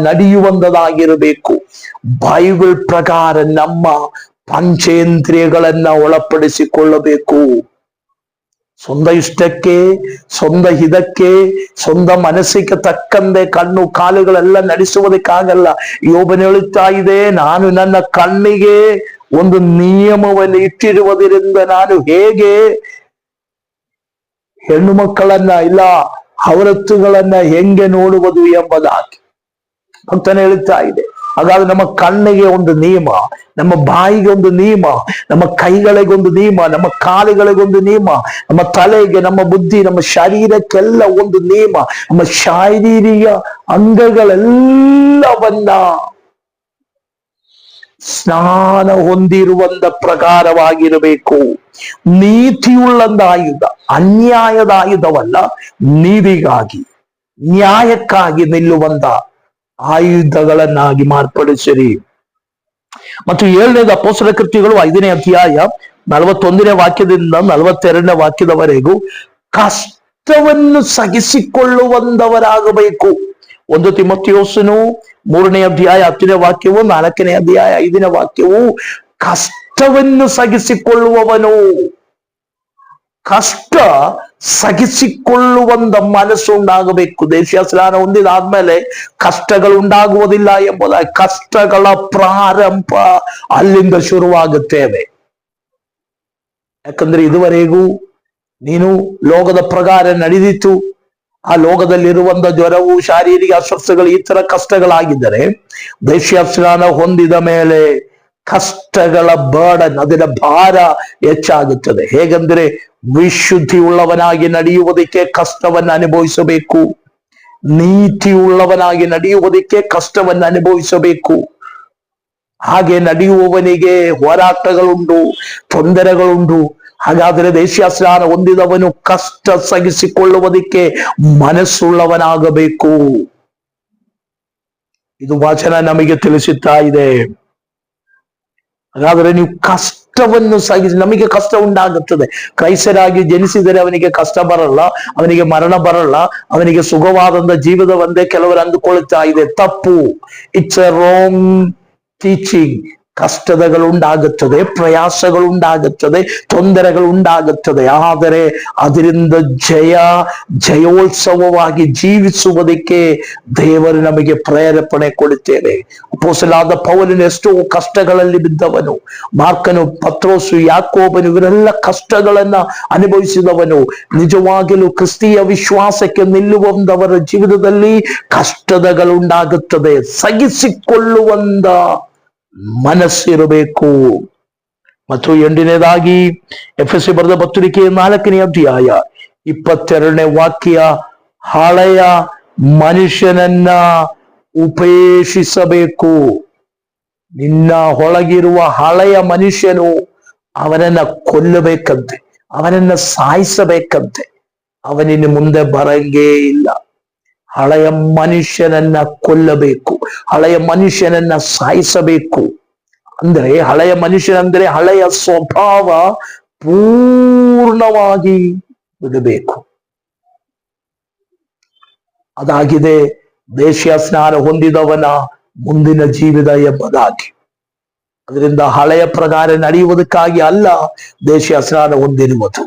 ನಡೆಯುವಂತದಾಗಿರಬೇಕು. ಬೈಬಲ್ ಪ್ರಕಾರ ನಮ್ಮ ಪಂಚೇಂದ್ರಿಯಗಳನ್ನ ಒಳಪಡಿಸಿಕೊಳ್ಳಬೇಕು. ಸ್ವಂತ ಇಷ್ಟಕ್ಕೆ, ಸ್ವಂತ ಹಿತಕ್ಕೆ, ಸ್ವಂತ ಮನಸ್ಸಿಗೆ ತಕ್ಕಂತೆ ಕಣ್ಣು ಕಾಲುಗಳೆಲ್ಲ ನಡೆಸುವುದಕ್ಕಾಗಲ್ಲ. ಯೋಬನು ಹೇಳುತ್ತಾ ಇದೆ, ನಾನು ನನ್ನ ಕಣ್ಣಿಗೆ ಒಂದು ನಿಯಮವನ್ನು ಇಟ್ಟಿರುವುದರಿಂದ ನಾನು ಹೇಗೆ ಹೆಣ್ಣು ಮಕ್ಕಳನ್ನ ಇಲ್ಲ ಅವರತ್ತುಗಳನ್ನ ಹೆಂಗೆ ನೋಡುವುದು ಎಂಬುದಾಗಿ ಭಕ್ತನ ಹೇಳುತ್ತಾ ಇದೆ. ಹಾಗಾದ್ರೆ ನಮ್ಮ ಕಣ್ಣಿಗೆ ಒಂದು ನಿಯಮ, ನಮ್ಮ ಬಾಯಿಗೆ ಒಂದು ನಿಯಮ, ನಮ್ಮ ಕೈಗಳಿಗೊಂದು ನಿಯಮ, ನಮ್ಮ ಕಾಲುಗಳಿಗೊಂದು ನಿಯಮ, ನಮ್ಮ ತಲೆಗೆ, ನಮ್ಮ ಬುದ್ಧಿ, ನಮ್ಮ ಶರೀರಕ್ಕೆಲ್ಲ ಒಂದು ನಿಯಮ, ನಮ್ಮ ಶಾರೀರಿಕ ಅಂಗಗಳೆಲ್ಲವನ್ನ ಸ್ನಾನ ಹೊಂದಿರುವಂತ ಪ್ರಕಾರವಾಗಿರಬೇಕು. ನೀತಿಯುಳ್ಳಂದ ಆಯುಧ, ಅನ್ಯಾಯದ ಆಯುಧವಲ್ಲ, ನೀತಿಗಾಗಿ ನ್ಯಾಯಕ್ಕಾಗಿ ನಿಲ್ಲುವಂತ ಆಯುಧಗಳನ್ನಾಗಿ ಮಾರ್ಪಡಿಸಿರಿ. ಮತ್ತು 7ನೇದು ಅಪೊಸ್ತಲ ಕೃತ್ಯಗಳು 5ನೇ ಅಧ್ಯಾಯ 41ನೇ ವಾಕ್ಯದಿಂದ 42ನೇ ವಾಕ್ಯದವರೆಗೂ ಕಷ್ಟವನ್ನು ಸಹಿಸಿಕೊಳ್ಳುವಂತವರಾಗಬೇಕು. 1 ತಿಮೊಥೆಯೋಸನು 3ನೇ ಅಧ್ಯಾಯ 10ನೇ ವಾಕ್ಯವು, 4ನೇ ಅಧ್ಯಾಯ 5ನೇ ವಾಕ್ಯವು ಕಷ್ಟವನ್ನು ಸಹಿಸಿಕೊಳ್ಳುವವನು. ಕಷ್ಟ ಸಹಿಸಿಕೊಳ್ಳುವಂತ ಮನಸ್ಸು ಉಂಟಾಗಬೇಕು. ದೇಶೀಯ ಸ್ನಾನ ಹೊಂದಿದಾದ್ಮೇಲೆ ಕಷ್ಟಗಳು ಉಂಟಾಗುವುದಿಲ್ಲ ಎಂಬುದಾಗಿ, ಕಷ್ಟಗಳ ಪ್ರಾರಂಭ ಅಲ್ಲಿಂದ ಶುರುವಾಗುತ್ತೇವೆ. ಯಾಕಂದ್ರೆ ಇದುವರೆಗೂ ನೀನು ಲೋಕದ ಪ್ರಕಾರ ನಡೆದಿತ್ತು, ಆ ಲೋಕದಲ್ಲಿರುವಂತ ಜ್ವರವು, ಶಾರೀರಿಕ ಅಸ್ವಸ್ಥಗಳು, ಈ ತರ ಕಷ್ಟಗಳಾಗಿದ್ದರೆ ದೇಶೀಯ ಸ್ನಾನ ಹೊಂದಿದ ಮೇಲೆ ಕಷ್ಟಗಳ ಬರ್ಡನ್, ಅದರ ಭಾರ ಹೆಚ್ಚಾಗುತ್ತದೆ. ಹೇಗೆಂದರೆ ವಿಶುದ್ಧಿ ಉಳ್ಳವನಾಗಿ ನಡೆಯುವುದಕ್ಕೆ ಕಷ್ಟವನ್ನು ಅನುಭವಿಸಬೇಕು, ನೀತಿ ಉಳ್ಳವನಾಗಿ ನಡೆಯುವುದಕ್ಕೆ ಕಷ್ಟವನ್ನು ಅನುಭವಿಸಬೇಕು. ಹಾಗೆ ನಡೆಯುವವನಿಗೆ ಹೋರಾಟಗಳುಂಟು, ತೊಂದರೆಗಳುಂಟು. ಹಾಗಾದರೆ ದೇಶೀಯ ಸ್ನಾನ ಹೊಂದಿದವನು ಕಷ್ಟ ಸಹಿಸಿಕೊಳ್ಳುವುದಕ್ಕೆ ಮನಸ್ಸುಳ್ಳವನಾಗಬೇಕು. ಇದು ವಚನ ನಮಗೆ ತಿಳಿಸುತ್ತಾ ಇದೆ. ಹಾಗಾದ್ರೆ ನೀವು ಕಷ್ಟವನ್ನು ಸಹಿಸಿ, ನಮಗೆ ಕಷ್ಟ ಉಂಟಾಗುತ್ತದೆ. ಕ್ರೈಸ್ತರಾಗಿ ಜನಿಸಿದರೆ ಅವನಿಗೆ ಕಷ್ಟ ಬರಲ್ಲ, ಅವನಿಗೆ ಮರಣ ಬರಲ್ಲ, ಅವನಿಗೆ ಸುಖವಾದಂತ ಜೀವನವಂದೇ ಕೆಲವರು ಅಂದುಕೊಳ್ಳುತ್ತಾ ಇದೆ. ತಪ್ಪು. It's a wrong teaching. ಕಷ್ಟದಗಳುಂಟಾಗುತ್ತದೆ, ಪ್ರಯಾಸಗಳುಂಟಾಗುತ್ತದೆ, ತೊಂದರೆಗಳುಂಟಾಗುತ್ತದೆ. ಆದರೆ ಅದರಿಂದ ಜಯೋತ್ಸವವಾಗಿ ಜೀವಿಸುವುದಕ್ಕೆ ದೇವರು ನಮಗೆ ಪ್ರೇರೇಪಣೆ ಕೊಡುತ್ತೇವೆ. ಅಪೊಸ್ತಲನಾದ ಪೌಲನು ಎಷ್ಟೋ ಕಷ್ಟಗಳಲ್ಲಿ ಬಿದ್ದವನು. ಮಾರ್ಕನು, ಪತ್ರೋಸು, ಯಾಕೋಬನು ಇವರೆಲ್ಲ ಕಷ್ಟಗಳನ್ನ ಅನುಭವಿಸಿದವನು. ನಿಜವಾಗಲೂ ಕ್ರಿಸ್ತೀಯ ವಿಶ್ವಾಸಕ್ಕೆ ನಿಲ್ಲುವಂತವರ ಜೀವನದಲ್ಲಿ ಕಷ್ಟದಗಳುಂಟಾಗುತ್ತದೆ. ಸಹಿಸಿಕೊಳ್ಳುವಂತ ಮನಸ್ಸಿರಬೇಕು. ಮತ್ತು 8ನೇದಾಗಿ ಎಫೆಸ ಬರೆದ ಪತ್ರಿಕೆ 4ನೇ ಅಧ್ಯಾಯ 22ನೇ ವಾಕ್ಯ, ಹಳೆಯ ಮನುಷ್ಯನನ್ನ ಉಪೇಕ್ಷಿಸಬೇಕು. ನಿನ್ನ ಒಳಗಿರುವ ಹಳೆಯ ಮನುಷ್ಯನು ಅವನನ್ನ ಕೊಲ್ಲಬೇಕಂತೆ, ಅವನನ್ನ ಸಾಯಿಸಬೇಕಂತೆ. ಅವನಿನ್ನು ಮುಂದೆ ಬರಂಗೇ ಇಲ್ಲ. ಹಳೆಯ ಮನುಷ್ಯನನ್ನ ಕೊಲ್ಲಬೇಕು, ಹಳೆಯ ಮನುಷ್ಯನನ್ನ ಸಾಯಿಸಬೇಕು. ಅಂದ್ರೆ ಹಳೆಯ ಮನುಷ್ಯನಂದ್ರೆ ಹಳೆಯ ಸ್ವಭಾವ ಪೂರ್ಣವಾಗಿ ಬಿಡಬೇಕು. ಅದಾಗಿದೆ ದೇಶೀಯ ಸ್ನಾನ ಹೊಂದಿದವನ ಮುಂದಿನ ಜೀವಿತ ಎಂಬುದಾಗಿ. ಅದರಿಂದ ಹಳೆಯ ಪ್ರಕಾರ ನಡೆಯುವುದಕ್ಕಾಗಿ ಅಲ್ಲ ದೇಶೀಯ ಸ್ನಾನ ಹೊಂದಿರುವುದು.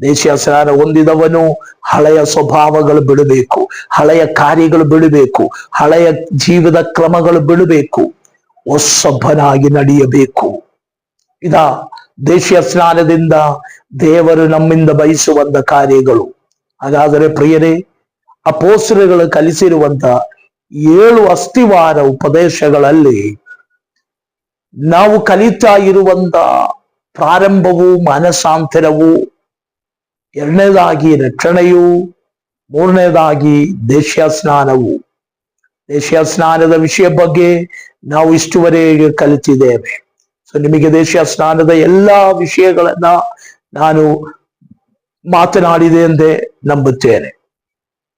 ದೇಶೀಯ ಸ್ನಾನ ಹೊಂದಿದವನು ಹಳೆಯ ಸ್ವಭಾವಗಳು ಬಿಡಬೇಕು, ಹಳೆಯ ಕಾರ್ಯಗಳು ಬಿಡಬೇಕು, ಹಳೆಯ ಜೀವದ ಕ್ರಮಗಳು ಬಿಡಬೇಕು, ಹೊಸಬನಾಗಿ ನಡೆಯಬೇಕು. ಇದ ದೇಶೀಯ ಸ್ನಾನದಿಂದ ದೇವರು ನಮ್ಮಿಂದ ಬಯಸುವಂತ ಕಾರ್ಯಗಳು. ಹಾಗಾದರೆ ಪ್ರಿಯರೇ, ಅಪೊಸ್ತಲರು ಕಲಿಸಿರುವಂತ 7 ಅಸ್ಥಿವಾರ ಉಪದೇಶಗಳಲ್ಲಿ ನಾವು ಕಲಿತಾ ಇರುವಂತ ಪ್ರಾರಂಭವು ಮಾನಸಾಂತರವು, 2ನೇದಾಗಿ ರಕ್ಷಣೆಯು, 3ನೇದಾಗಿ ದೇಶೀಯ ಸ್ನಾನವು. ದೇಶೀಯ ಸ್ನಾನದ ವಿಷಯ ಬಗ್ಗೆ ನಾವು ಇಷ್ಟುವರೆಗೆ ಕಲಿತಿದ್ದೇವೆ. ಸೊ ನಿಮಗೆ ದೇಶೀಯ ಸ್ನಾನದ ಎಲ್ಲಾ ವಿಷಯಗಳನ್ನ ನಾನು ಮಾತನಾಡಿದೆ ಎಂದೇ ನಂಬುತ್ತೇನೆ.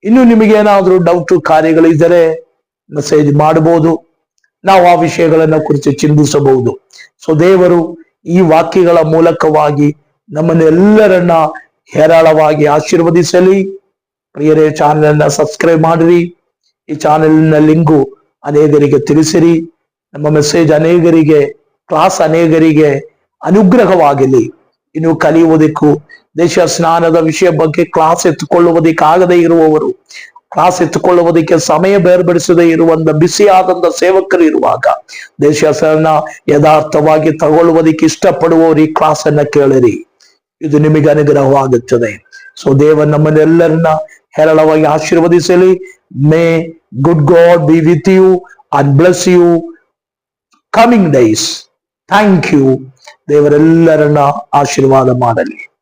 ಇನ್ನು ನಿಮಗೇನಾದ್ರೂ ಡೌಟ್ ಕಾರ್ಯಗಳಿದ್ದರೆ ಮೆಸೇಜ್ ಮಾಡಬಹುದು, ನಾವು ಆ ವಿಷಯಗಳನ್ನ ಕುರಿತು ಚಿಂತಿಸಬಹುದು. ಸೊ ದೇವರು ಈ ವಾಕ್ಯಗಳ ಮೂಲಕವಾಗಿ ನಮ್ಮನ್ನೆಲ್ಲರನ್ನ ಹೇರಳವಾಗಿ ಆಶೀರ್ವದಿಸಲಿ. ಪ್ರಿಯರೇ, ಚಾನೆಲ್ ಅನ್ನ ಸಬ್ಸ್ಕ್ರೈಬ್ ಮಾಡಿರಿ. ಈ ಚಾನೆಲ್ನ ಲಿಂಕು ಅನೇಕರಿಗೆ ತಿಳಿಸಿರಿ. ನಮ್ಮ ಮೆಸೇಜ್ ಅನೇಕರಿಗೆ, ಕ್ಲಾಸ್ ಅನೇಕರಿಗೆ ಅನುಗ್ರಹವಾಗಲಿ. ಇನ್ನು ಕಲಿಯುವುದಕ್ಕೂ ದೇಶೀಯ ಸ್ನಾನದ ವಿಷಯ ಬಗ್ಗೆ ಕ್ಲಾಸ್ ಎತ್ತುಕೊಳ್ಳುವುದಕ್ಕಾಗದೇ ಇರುವವರು, ಕ್ಲಾಸ್ ಎತ್ತುಕೊಳ್ಳುವುದಕ್ಕೆ ಸಮಯ ಬೇರ್ಪಡಿಸದೇ ಇರುವಂತ ಬಿಸಿಯಾದಂತ ಸೇವಕರು ಇರುವಾಗ, ದೇಶೀಯ ಸ್ನಾನ ಯಥಾರ್ಥವಾಗಿ ತಗೊಳ್ಳುವುದಕ್ಕೆ ಇಷ್ಟಪಡುವವರು ಈ ಕ್ಲಾಸ್ ಅನ್ನ ಕೇಳಿರಿ. ಇದು ನಿಮಗೆ ಅನುಗ್ರಹವಾಗುತ್ತದೆ. ಸೊ ದೇವರು ನಮ್ಮನ್ನೆಲ್ಲರನ್ನ ಹೇರಳವಾಗಿ ಆಶೀರ್ವದಿಸಲಿ. May good god be with you and bless you coming days. Thank you. ದೇವರೆಲ್ಲರನ್ನ ಆಶೀರ್ವಾದ ಮಾಡಲಿ.